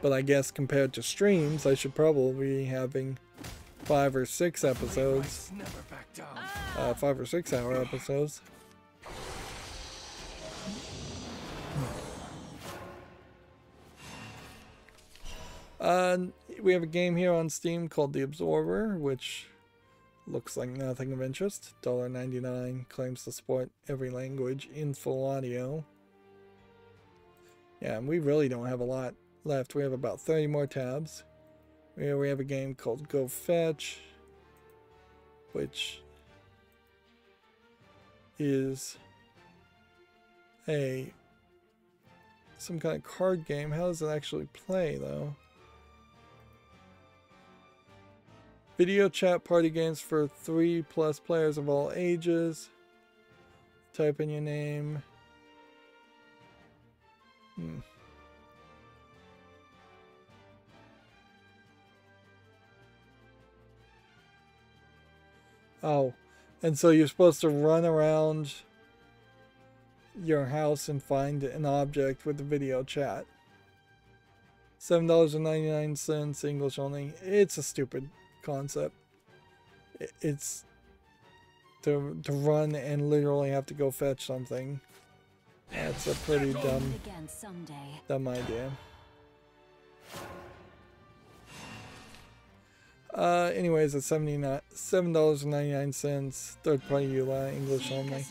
But I guess compared to streams, I should probably be having 5 or 6 episodes. 5 or 6 hour episodes. We have a game here on Steam called The Absorber, which looks like nothing of interest. $1.99, claims to support every language in full audio. Yeah, and we really don't have a lot left. We have about 30 more tabs. We have a game called Go Fetch, which is some kind of card game. How does it actually play, though? Video chat party games for 3+ players of all ages. Type in your name. Oh, and so you're supposed to run around your house and find an object with the video chat. $7.99, English only. It's a stupid concept. It's to run and literally have to go fetch something. That's a pretty dumb idea. Anyways, it's $7.99, third-party EULA, English only.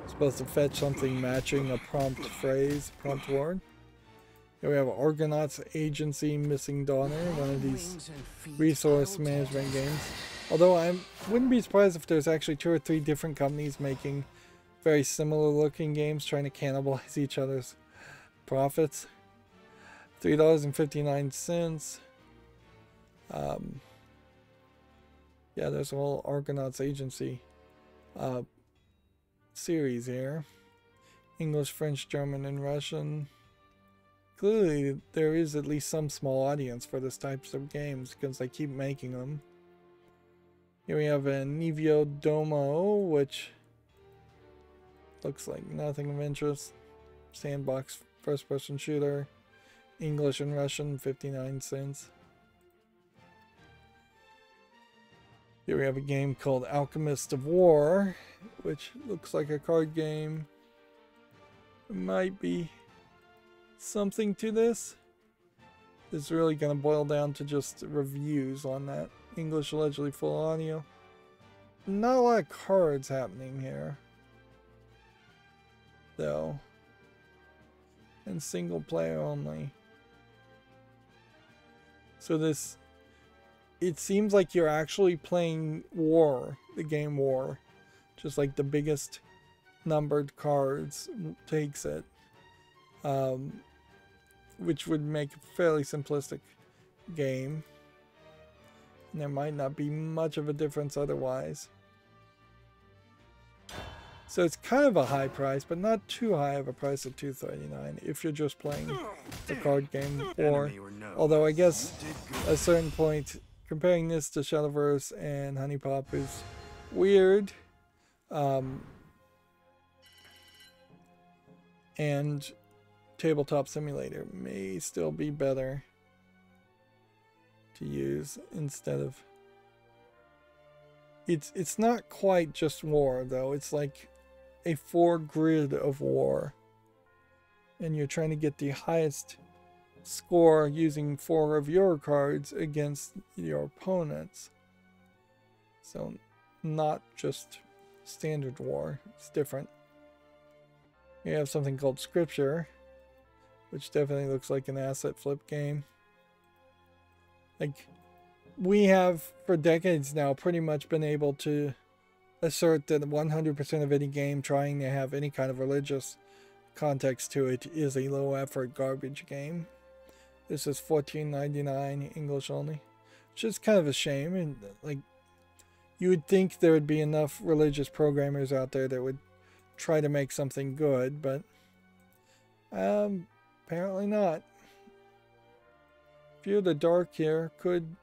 Supposed to fetch something matching a prompt phrase, prompt word. Here we have Argonauts Agency Missing Daughter, one of these resource management games. Although I wouldn't be surprised if there's actually 2 or 3 different companies making very similar looking games trying to cannibalize each other's profits. $3.59. Yeah, there's a whole Argonauts Agency series here. English, French, German, and Russian. Clearly, there is at least some small audience for this types of games because they keep making them. Here we have a Nivio Domo, which looks like nothing of interest. Sandbox first-person shooter. English and Russian, 59 cents. Here we have a game called Alchemist of War, which looks like a card game. It might be something to this. It's really going to boil down to just reviews on that. English allegedly full audio. Not a lot of cards happening here, though. And single player only. So this, it seems like you're actually playing War, the game War. Just like the biggest numbered cards takes it. Which would make a fairly simplistic game. And there might not be much of a difference otherwise. So it's kind of a high price, but not too high of a price at $2.39 if you're just playing the card game War. Although I guess at a certain point, comparing this to Shadowverse and Honey Pop is weird. And Tabletop Simulator may still be better to use instead of... It's not quite just War, though. It's like a 4 grid of War. And you're trying to get the highest score using 4 of your cards against your opponents. So not just standard War. It's different. You have something called Scripture, which definitely looks like an asset flip game. Like, we have for decades now pretty much been able to assert that 100% of any game trying to have any kind of religious context to it is a low effort garbage game. This is $14.99 English only, which is kind of a shame. And like, you would think there would be enough religious programmers out there that would try to make something good, but apparently not. Fear the Dark here could,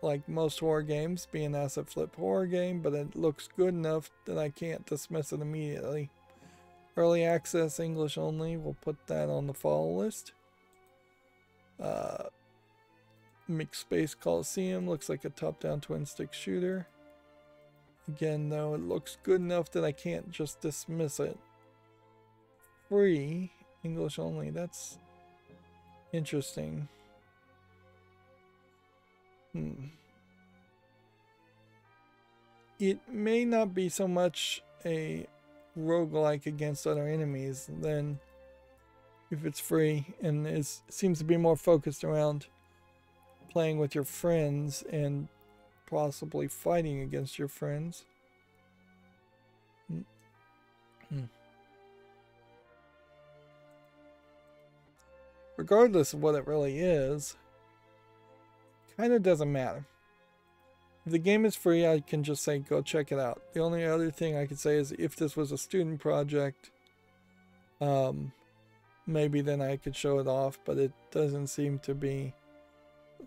like most horror games, be an asset flip horror game, but it looks good enough that I can't dismiss it immediately. Early access, English only. We'll put that on the follow list. Mixed Space Coliseum looks like a top-down twin-stick shooter. Again, though, it looks good enough that I can't just dismiss it. Free, English only. That's interesting. It may not be so much a roguelike against other enemies than if it's free, and it seems to be more focused around playing with your friends and possibly fighting against your friends. Regardless of what it really is, kind of doesn't matter. If the game is free, I can just say go check it out. The only other thing I could say is if this was a student project, maybe then I could show it off, but it doesn't seem to be.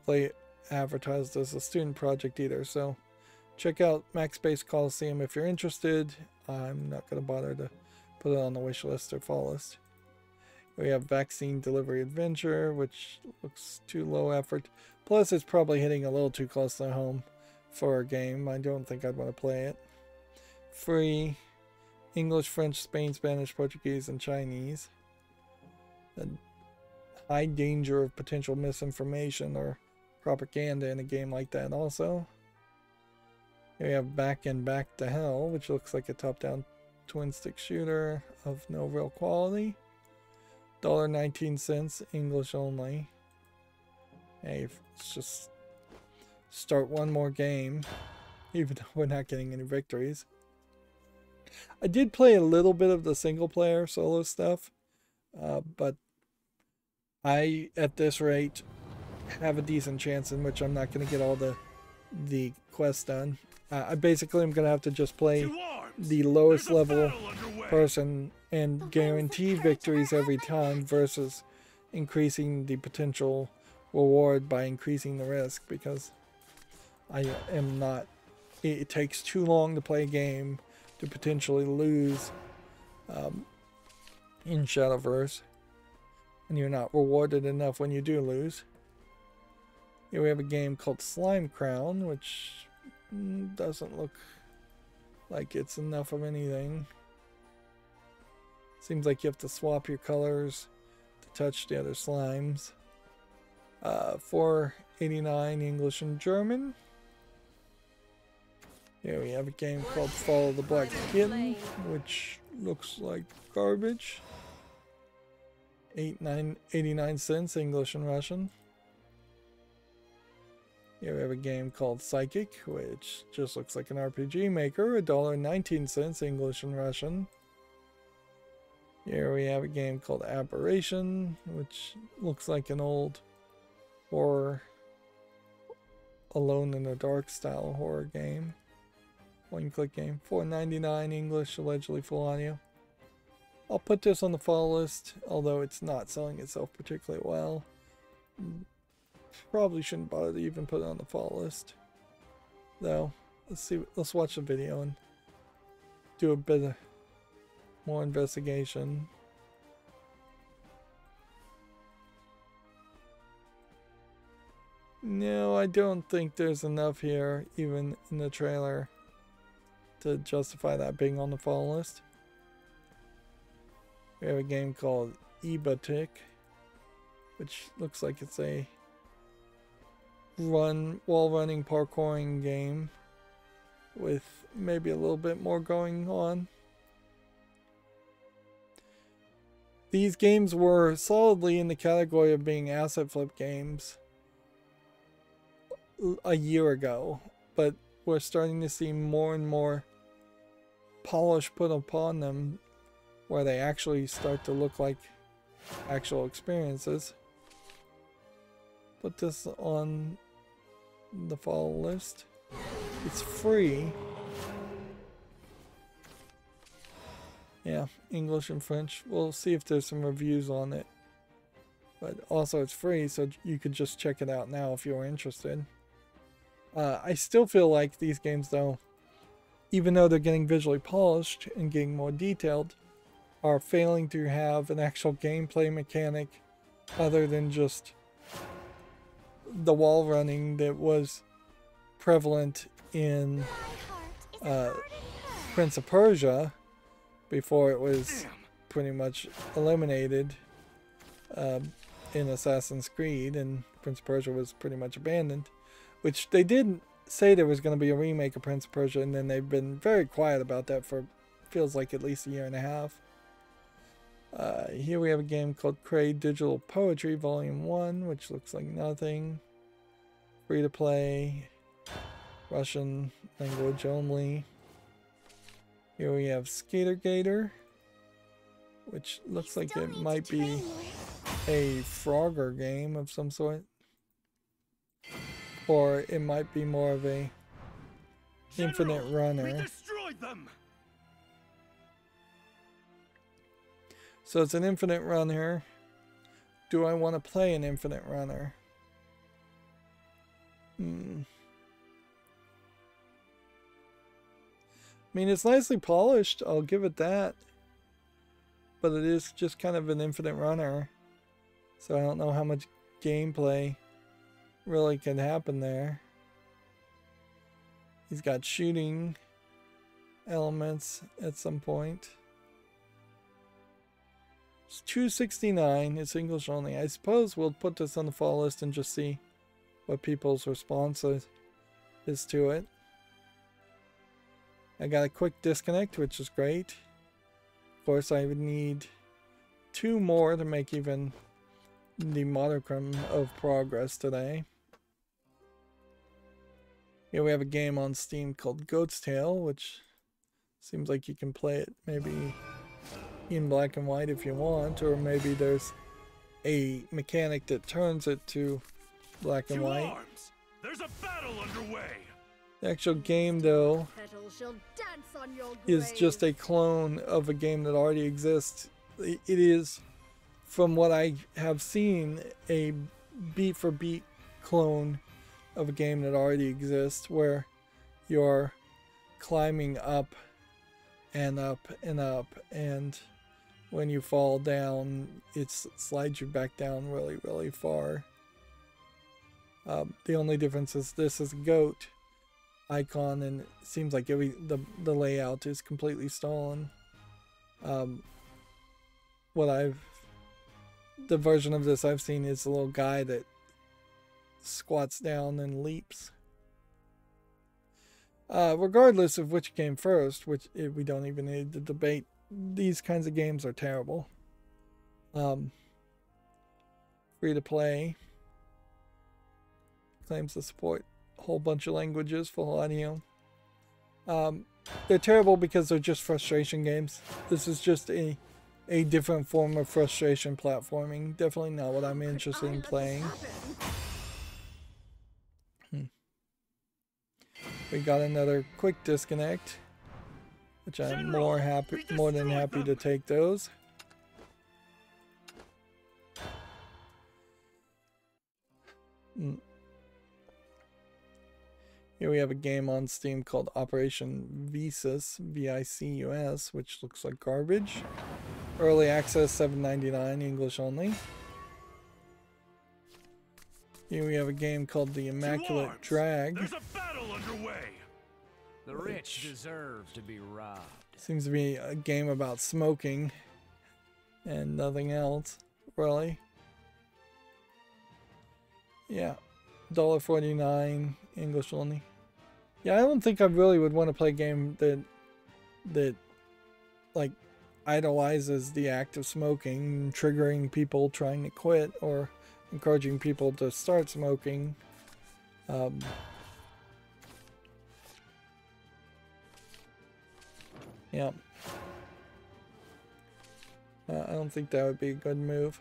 Like, advertised as a student project either. So check out Max Base Coliseum if you're interested. I'm not going to bother to put it on the wish list or fall list. We have Vaccine Delivery Adventure, which looks too low effort. Plus, it's probably hitting a little too close to home for a game. I don't think I'd want to play it. Free. English, French, Spain, Spanish, Portuguese, and Chinese. A high danger of potential misinformation or propaganda in a game like that also. Here we have Back and Back to Hell, which looks like a top-down twin-stick shooter of no real quality. $1.19, English only. Hey, let's just start one more game, even though we're not getting any victories. I did play a little bit of the single-player solo stuff, but I, at this rate, have a decent chance in which I'm not going to get all the quests done. I basically am going to have to just play the lowest level person and guarantee victories every time versus increasing the potential reward by increasing the risk, because I am not, it takes too long to play a game to potentially lose in Shadowverse, and you're not rewarded enough when you do lose. Here we have a game called Slime Crown, which doesn't look like it's enough of anything. Seems like you have to swap your colors to touch the other slimes. $4.89 English and German. Here we have a game called Follow the Black Kitten, which looks like garbage. 89 cents English and Russian. Here we have a game called Psychic, which just looks like an RPG maker. $1.19 English and Russian. Here we have a game called Aberration, which looks like an old horror, Alone in the Dark style horror game. One-click game. $4.99 English, allegedly full audio. I'll put this on the follow list, although it's not selling itself particularly well. Probably shouldn't bother to even put it on the follow list, though. Let's watch the video and do a bit of more investigation. No, I don't think there's enough here, even in the trailer, to justify that being on the follow list. We have a game called Ebatic, which looks like it's a wall running parkouring game with maybe a little bit more going on. These games were solidly in the category of being asset flip games a year ago, but we're starting to see more and more polish put upon them where they actually start to look like actual experiences. Put this on the follow list. It's free. Yeah, English and French. We'll see if there's some reviews on it. But also it's free, so you could just check it out now if you're interested. I still feel like these games, though, even though they're getting visually polished and getting more detailed, are failing to have an actual gameplay mechanic other than just the wall running that was prevalent in Prince of Persia before it was pretty much eliminated in Assassin's Creed, and Prince of Persia was pretty much abandoned, which they did say there was going to be a remake of Prince of Persia, and then they've been very quiet about that for feels like at least a year and a half. Here we have a game called Cray Digital Poetry Volume 1, which looks like nothing. Free to play. Russian language only. Here we have Skater Gator, which looks like it might be a Frogger game of some sort. Or it might be more of a infinite runner. So it's an infinite runner. Do I want to play an infinite runner? I mean, it's nicely polished, I'll give it that. But it is just kind of an infinite runner. So I don't know how much gameplay really can happen there. He's got shooting elements at some point. It's $2.69. It's English only. I suppose we'll put this on the fall list and just see what people's response is to it. I got a quick disconnect, which is great. Of course, I would need 2 more to make even the modicum of progress today. Here we have a game on Steam called Goat's Tail, which seems like you can play it maybe in black and white if you want, or maybe there's a mechanic that turns it to black and white. There's a battle underway. The actual game, though, is just a clone of a game that already exists. It is, from what I have seen, a beat for beat clone of a game that already exists, where you're climbing up and up and up, and when you fall down, it slides you back down really, really far. The only difference is this is a goat icon, and it seems like the layout is completely stolen. The version of this I've seen is a little guy that squats down and leaps. Regardless of which came first, which we don't even need to debate, these kinds of games are terrible. Free to play. Claims to support a whole bunch of languages, full audio. They're terrible because they're just frustration games. This is just a different form of frustration platforming. Definitely not what I'm interested in playing. We got another quick disconnect, which I'm more than happy to take those. Here we have a game on Steam called Operation Vicus, V-I-C-U-S, which looks like garbage. Early access, $7.99, English only. Here we have a game called The Immaculate Drag. There's a battle underway. The rich deserve to be robbed. Seems to be a game about smoking and nothing else, really. Yeah, $1.49, English only. Yeah, I don't think I really would want to play a game that like idolizes the act of smoking, triggering people trying to quit, or encouraging people to start smoking. Yeah. I don't think that would be a good move.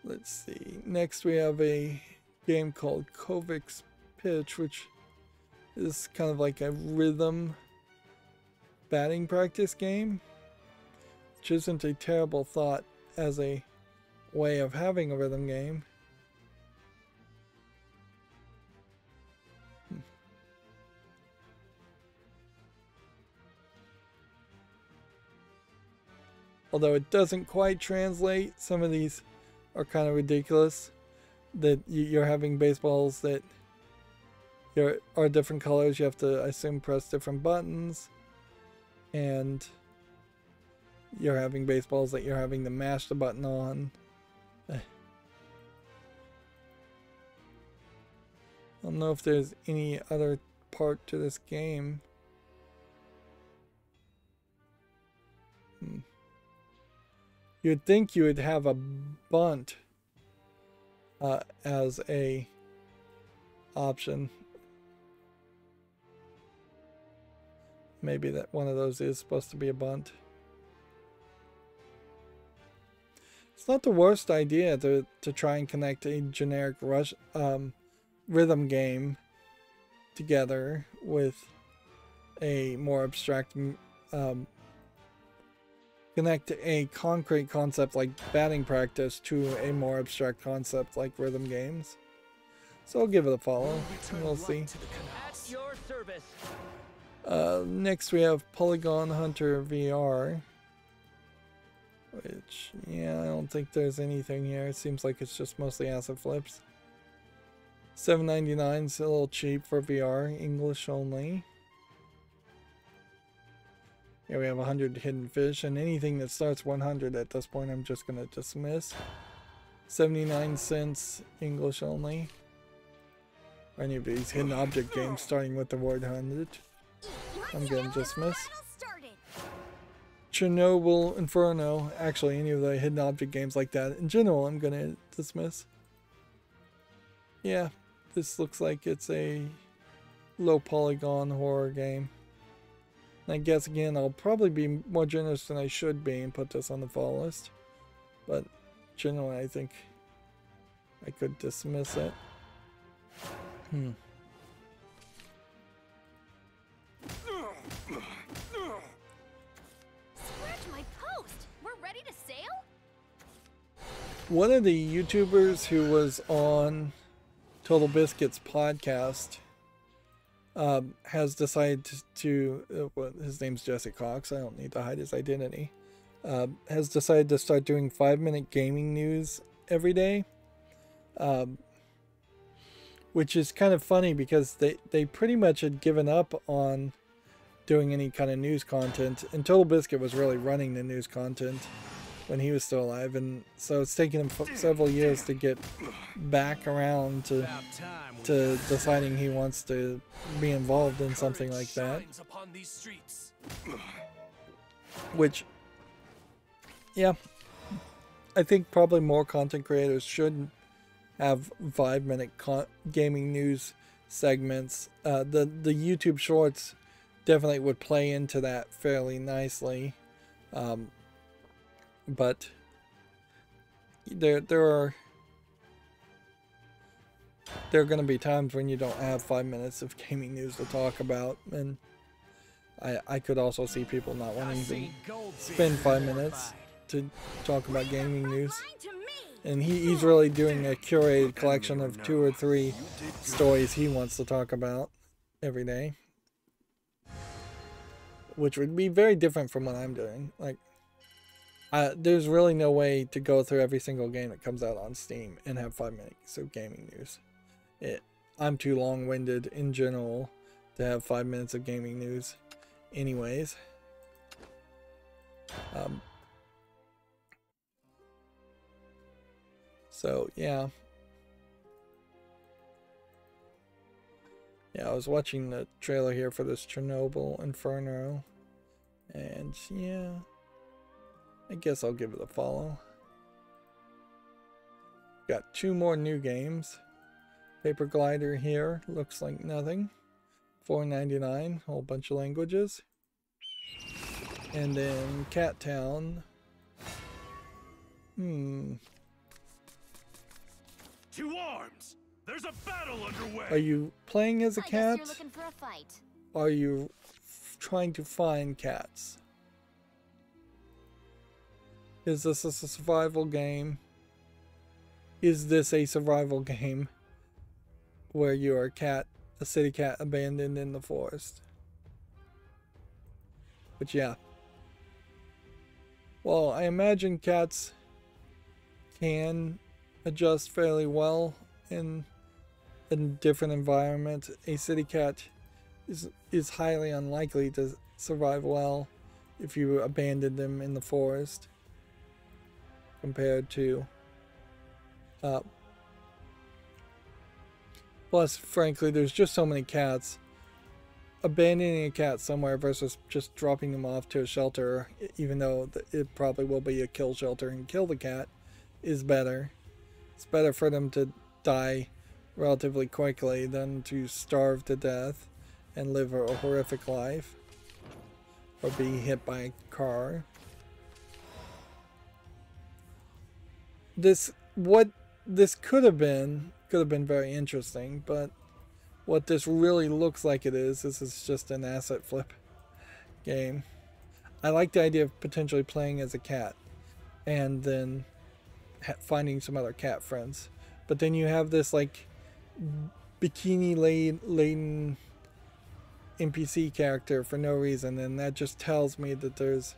Let's see. Next we have a game called Kovic's Pitch, which is kind of like a rhythm batting practice game, which isn't a terrible thought as a way of having a rhythm game. Although it doesn't quite translate, some of these are kind of ridiculous. That you're having baseballs that are different colors. You have to, I assume, press different buttons. And you're having baseballs that you're having to mash the button on. I don't know if there's any other part to this game. You'd think you would have a bunt as a option. Maybe that one of those is supposed to be a bunt. It's not the worst idea to try and connect a generic rhythm game together with a more abstract connect a concrete concept like batting practice to a more abstract concept like rhythm games. So I'll give it a follow, and we'll see. At your service. Next we have Polygon Hunter VR. Which, yeah, I don't think there's anything here. It seems like it's just mostly asset flips. $7.99 is a little cheap for VR, English only. Yeah, we have 100 hidden fish, and anything that starts 100 at this point I'm just going to dismiss. 79 cents, English only. Any of these hidden object games starting with the word 100, I'm going to dismiss. Chernobyl, Inferno, actually any of the hidden object games like that in general I'm going to dismiss. Yeah, this looks like it's a low polygon horror game. And I guess again I'll probably be more generous than I should be and put this on the fall list. But generally I think I could dismiss it. One of the YouTubers who was on Total Biscuit's podcast has decided to well, his name's Jesse Cox, I don't need to hide his identity, has decided to start doing 5-minute gaming news every day, which is kind of funny because they pretty much had given up on doing any kind of news content, and Total Biscuit was really running the news content when he was still alive, and so it's taken him several years to get back around to deciding he wants to be involved in something like that. Which, yeah, I think probably more content creators should have 5-minute gaming news segments. The YouTube Shorts definitely would play into that fairly nicely. But there are going to be times when you don't have 5 minutes of gaming news to talk about, and I could also see people not wanting to spend 5 minutes to talk about gaming news. And he's really doing a curated collection of 2 or 3 stories he wants to talk about every day, which would be very different from what I'm doing. Like, there's really no way to go through every single game that comes out on Steam and have 5 minutes of gaming news. I'm too long-winded in general to have 5 minutes of gaming news anyways. So yeah. Yeah, I was watching the trailer here for this Chernobyl Inferno, and yeah, I guess I'll give it a follow. Got 2 more new games. Paper Glider here, looks like nothing. $4.99, whole bunch of languages. And then Cat Town. To arms! There's a battle underway! Are you playing as a cat? You're looking for a fight. Are you trying to find cats? Is this a survival game? Is this a survival game where you are a city cat abandoned in the forest? But yeah. Well, I imagine cats can adjust fairly well in a different environment. A city cat is highly unlikely to survive well if you abandon them in the forest compared to plus frankly there's just so many cats. Abandoning a cat somewhere versus just dropping them off to a shelter, even though it probably will be a kill shelter and kill the cat, is better. It's better for them to die relatively quickly than to starve to death and live a horrific life or be hit by a car. What this could have been very interesting, but what this really looks like this is just an asset flip game. I like the idea of potentially playing as a cat and then finding some other cat friends. But then you have this like bikini laden NPC character for no reason, and that just tells me that there's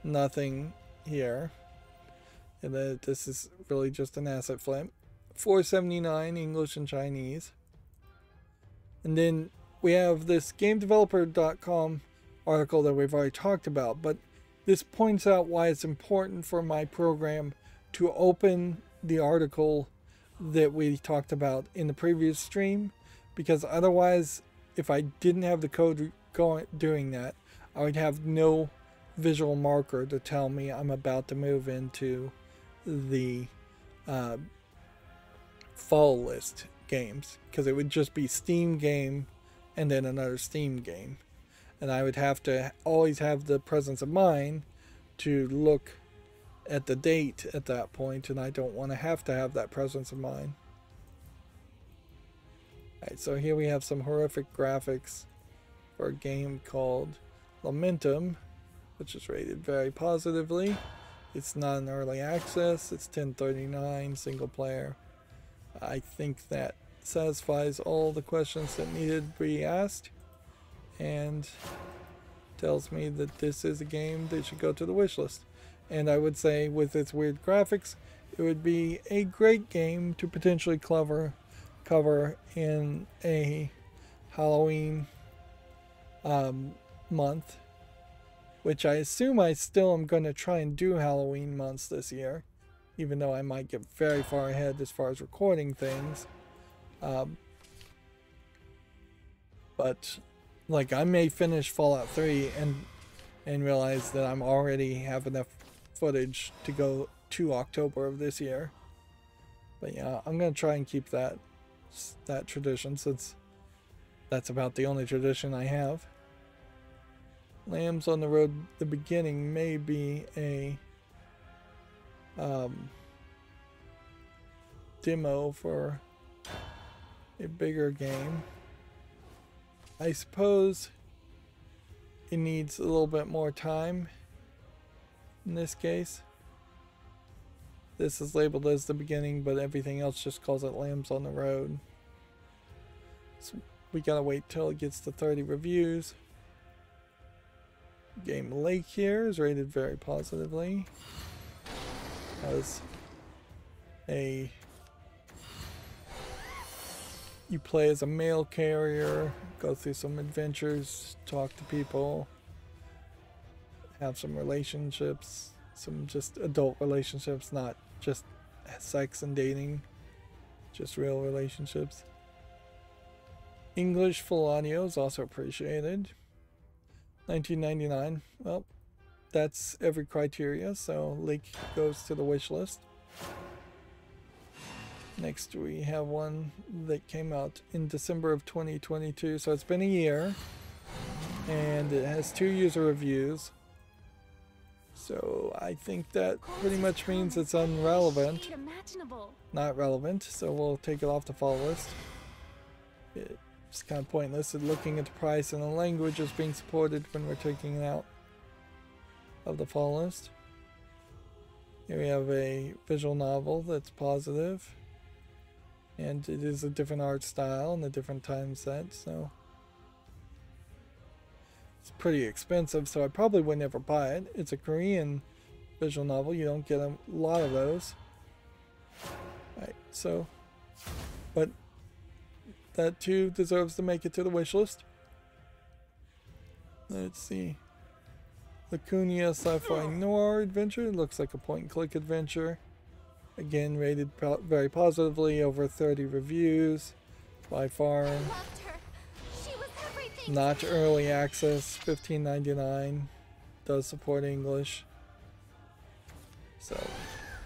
nothing here, and that this is really just an asset flip. $4.79 English and Chinese. And then we have this GameDeveloper.com article that we've already talked about, but this points out why it's important for my program to open the article that we talked about in the previous stream, because otherwise, if I didn't have the code doing that, I would have no visual marker to tell me I'm about to move into the fall list games, because it would just be Steam game and then another Steam game, and I would have to always have the presence of mind to look at the date at that point, and I don't want to have that presence of mind. Alright, so here we have some horrific graphics for a game called Lamentum, which is rated very positively. It's not an early access, it's 1039 single player. I think that satisfies all the questions that needed to be asked, and tells me that this is a game that should go to the wish list. And I would say with its weird graphics, it would be a great game to potentially cover in a Halloween month, which I assume I still am going to try and do Halloween months this year, even though I might get very far ahead as far as recording things. But like, I may finish Fallout 3 and realize that I'm already have enough footage to go to October of this year. But yeah, I'm gonna try and keep that tradition, since that's about the only tradition I have. Lambs on the Road, the beginning, may be a demo for a bigger game. I suppose it needs a little bit more time in this case. This is labeled as the beginning, but everything else just calls it Lambs on the Road. So we gotta wait till it gets to 30 reviews. Game Lake here is rated very positively. As you play as a mail carrier, go through some adventures, talk to people, have some relationships, some just adult relationships, not just sex and dating, just real relationships. English full audio is also appreciated. $19.99. Well, that's every criteria, so link goes to the wish list. Next we have one that came out in December of 2022, so it's been a year, and it has 2 user reviews. So I think that pretty much means it's unrelevant. Not relevant, so we'll take it off the fall list. It's kind of pointless at looking at the price and the language is being supported when we're taking it out of the fall list. Here we have a visual novel that's positive, and it is a different art style and a different time set, so it's pretty expensive, so I probably would never buy it. It's a Korean visual novel, you don't get a lot of those. Right, so, but that too deserves to make it to the wish list. Let's see. Lacunia sci-fi noir adventure. Looks like a point-and-click adventure. Again, rated very positively, over 30 reviews. By far not early access. $15.99. Does support English. So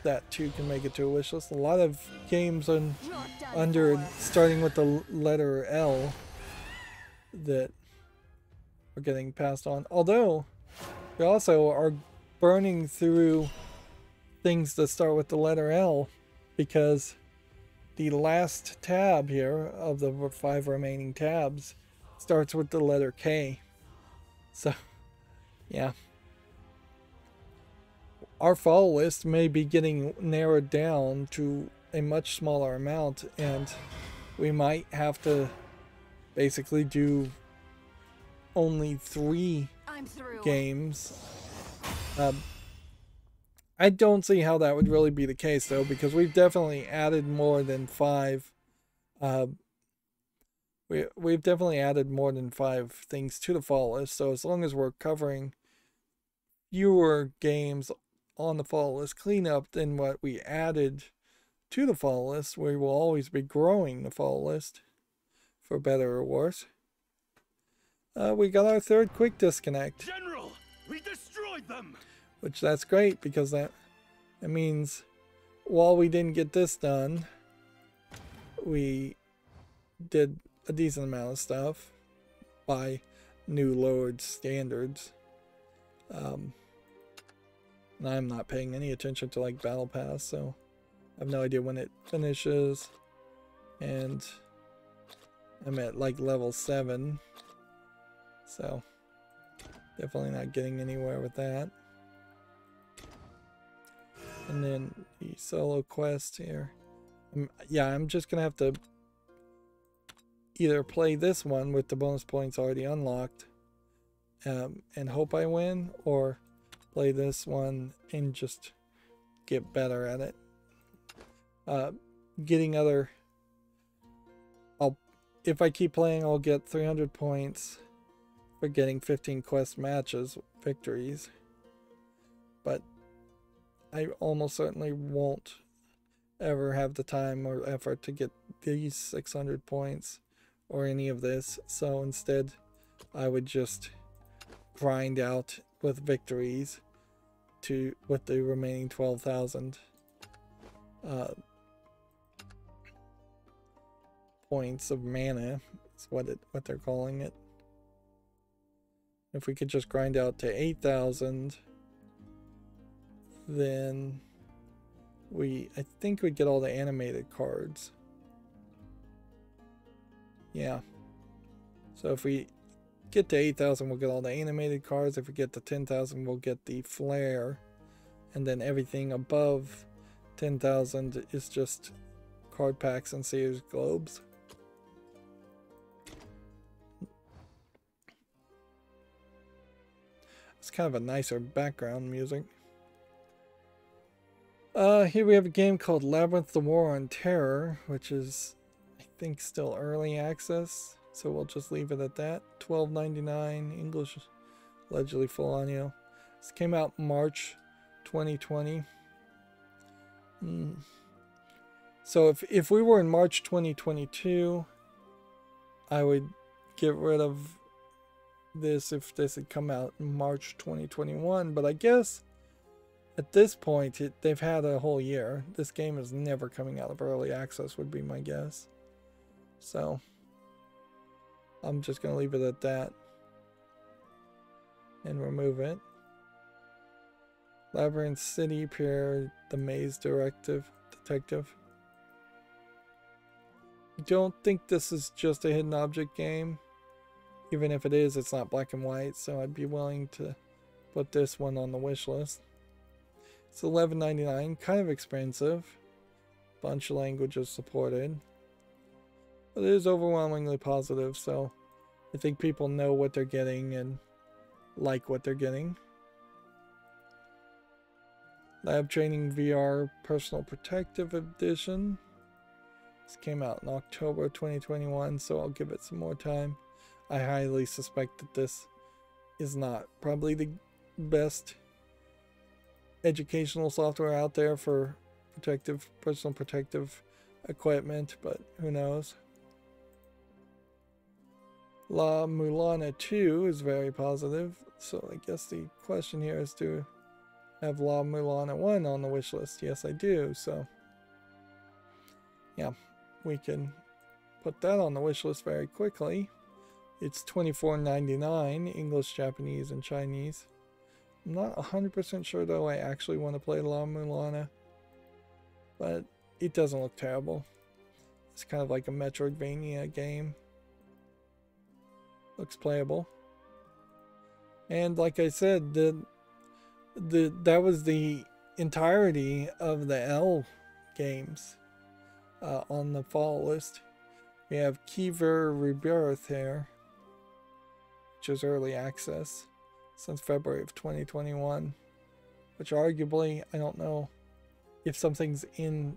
that too can make it to a wish list. A lot of games starting with the letter L that are getting passed on. Although we also are burning through things that start with the letter L, because the last tab here of the 5 remaining tabs starts with the letter K. So yeah, our follow list may be getting narrowed down to a much smaller amount, and we might have to basically do only 3 games. I don't see how that would really be the case, though, because we've definitely added more than 5. We've definitely added more than 5 things to the fall list. So as long as we're covering fewer games on the fall list cleanup than what we added to the fall list, we will always be growing the fall list, for better or worse. We got our 3rd quick disconnect. General, we destroyed them. Which that's great, because it means while we didn't get this done, we did a decent amount of stuff by new lowered standards. And I'm not paying any attention to like Battle Pass, so I have no idea when it finishes. And I'm at like level 7, so definitely not getting anywhere with that. And then the solo quest here. Yeah, I'm just gonna have to either play this one with the bonus points already unlocked and hope I win, or play this one and just get better at it. Getting other... if I keep playing, I'll get 300 points for getting 15 quest matches victories. But I almost certainly won't ever have the time or effort to get these 600 points or any of this. So instead, I would just grind out with victories with the remaining 12,000 points of mana. Is what they're calling it. If we could just grind out to 8,000, then I think we'd get all the animated cards. Yeah. So if we get to 8,000, we'll get all the animated cards. If we get to 10,000, we'll get the flare. And then everything above 10,000 is just card packs and Sears globes. It's kind of a nicer background music. Here we have a game called Labyrinth: The War on Terror, which is, I think, still early access. So we'll just leave it at that. $12.99, English, allegedly full audio. This came out March 2020. So if we were in March 2022, I would get rid of this if this had come out in March 2021. But I guess at this point, they've had a whole year. This game is never coming out of early access, would be my guess. So I'm just going to leave it at that and remove it. Labyrinth City, Pierre, the Maze Detective. I don't think this is just a hidden object game. Even if it is, it's not black and white, so I'd be willing to put this one on the wish list. It's $11.99, kind of expensive. Bunch of languages supported. But it is overwhelmingly positive, so I think people know what they're getting and like what they're getting. Lab Training VR Personal Protective Edition. This came out in October 2021, so I'll give it some more time. I highly suspect that this is not probably the best educational software out there for personal protective equipment, but who knows. La Mulana 2 is very positive, so I guess the question here is to have La Mulana 1 on the wish list. Yes, I do, so yeah, we can put that on the wish list very quickly. It's $24.99, English, Japanese, and Chinese. I'm not 100% sure though I actually want to play La Mulana, but it doesn't look terrible. It's kind of like a Metroidvania game. Looks playable. And like I said, that was the entirety of the L games on the fall list. We have Kiever Rebirth here, which is early access since February of 2021, which arguably, I don't know if something's in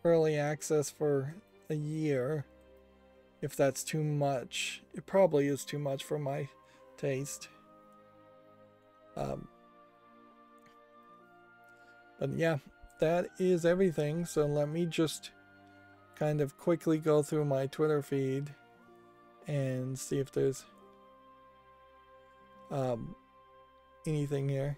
early access for a year, if that's too much. It probably is too much for my taste. But yeah, that is everything. So let me just kind of quickly go through my Twitter feed and see if there's anything here.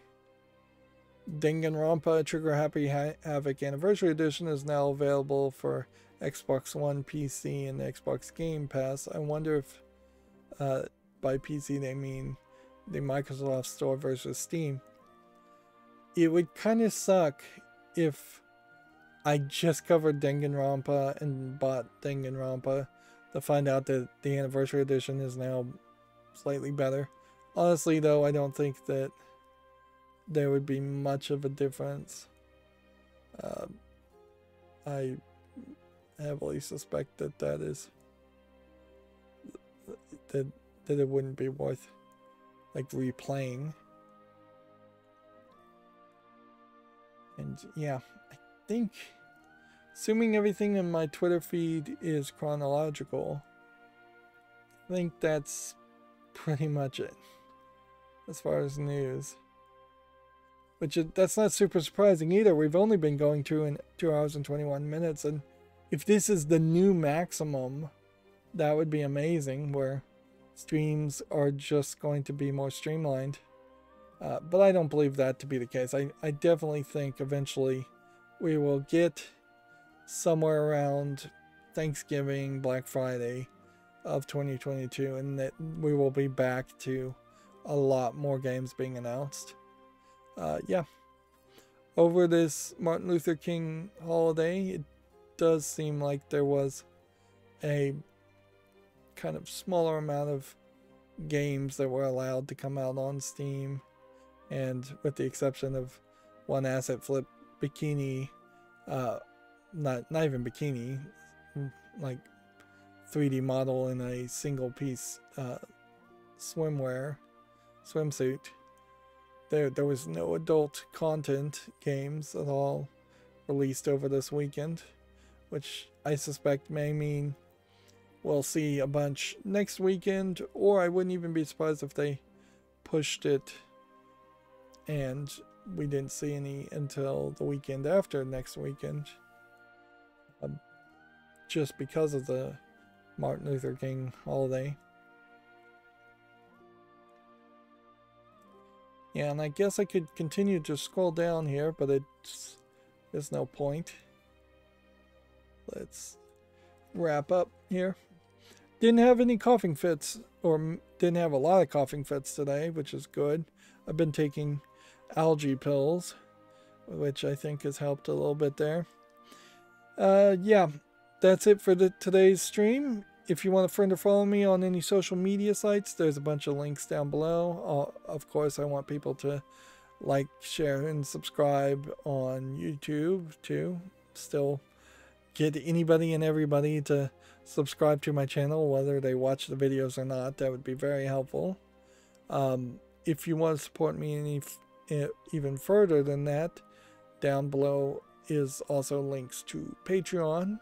Danganronpa Trigger Happy Havoc Anniversary Edition is now available for Xbox One, PC, and Xbox Game Pass. I wonder if by PC they mean the Microsoft Store versus Steam. It would kind of suck if I just covered Danganronpa and bought Danganronpa to find out that the Anniversary Edition is now slightly better. Honestly, though, I don't think that there would be much of a difference. I heavily suspect that that it wouldn't be worth like replaying. And yeah, I think, assuming everything in my Twitter feed is chronological, I think that's pretty much it as far as news. Which that's not super surprising either. We've only been going through in 2 hours and 21 minutes, and if this is the new maximum, that would be amazing, where streams are just going to be more streamlined. But I don't believe that to be the case. I definitely think eventually we will get somewhere around Thanksgiving, Black Friday of 2022, and that we will be back to a lot more games being announced. Yeah, over this Martin Luther King holiday, it does seem like there was a kind of smaller amount of games that were allowed to come out on Steam, and with the exception of one asset flip bikini, not even bikini, like 3D model in a single piece swimsuit. There was no adult content games at all released over this weekend, which I suspect may mean we'll see a bunch next weekend, or I wouldn't even be surprised if they pushed it and we didn't see any until the weekend after next weekend, just because of the Martin Luther King holiday. Yeah, and I guess I could continue to scroll down here, but there's no point. Let's wrap up here. Didn't have any coughing fits, or didn't have a lot of coughing fits today, which is good. I've been taking algae pills, which I think has helped a little bit there. Yeah, that's it for today's stream. If you want a friend or follow me on any social media sites, there's a bunch of links down below. Of course, I want people to like, share, and subscribe on YouTube too. Still get anybody and everybody to subscribe to my channel, whether they watch the videos or not. That would be very helpful. If you want to support me even further than that, down below is also links to Patreon,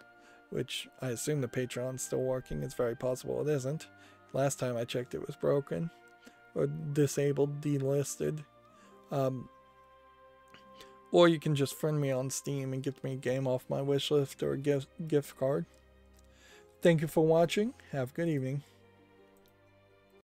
which I assume the Patreon's still working. It's very possible it isn't. Last time I checked, it was broken or disabled, delisted. Or you can just friend me on Steam and give me a game off my wish list or a gift card. Thank you for watching. Have a good evening.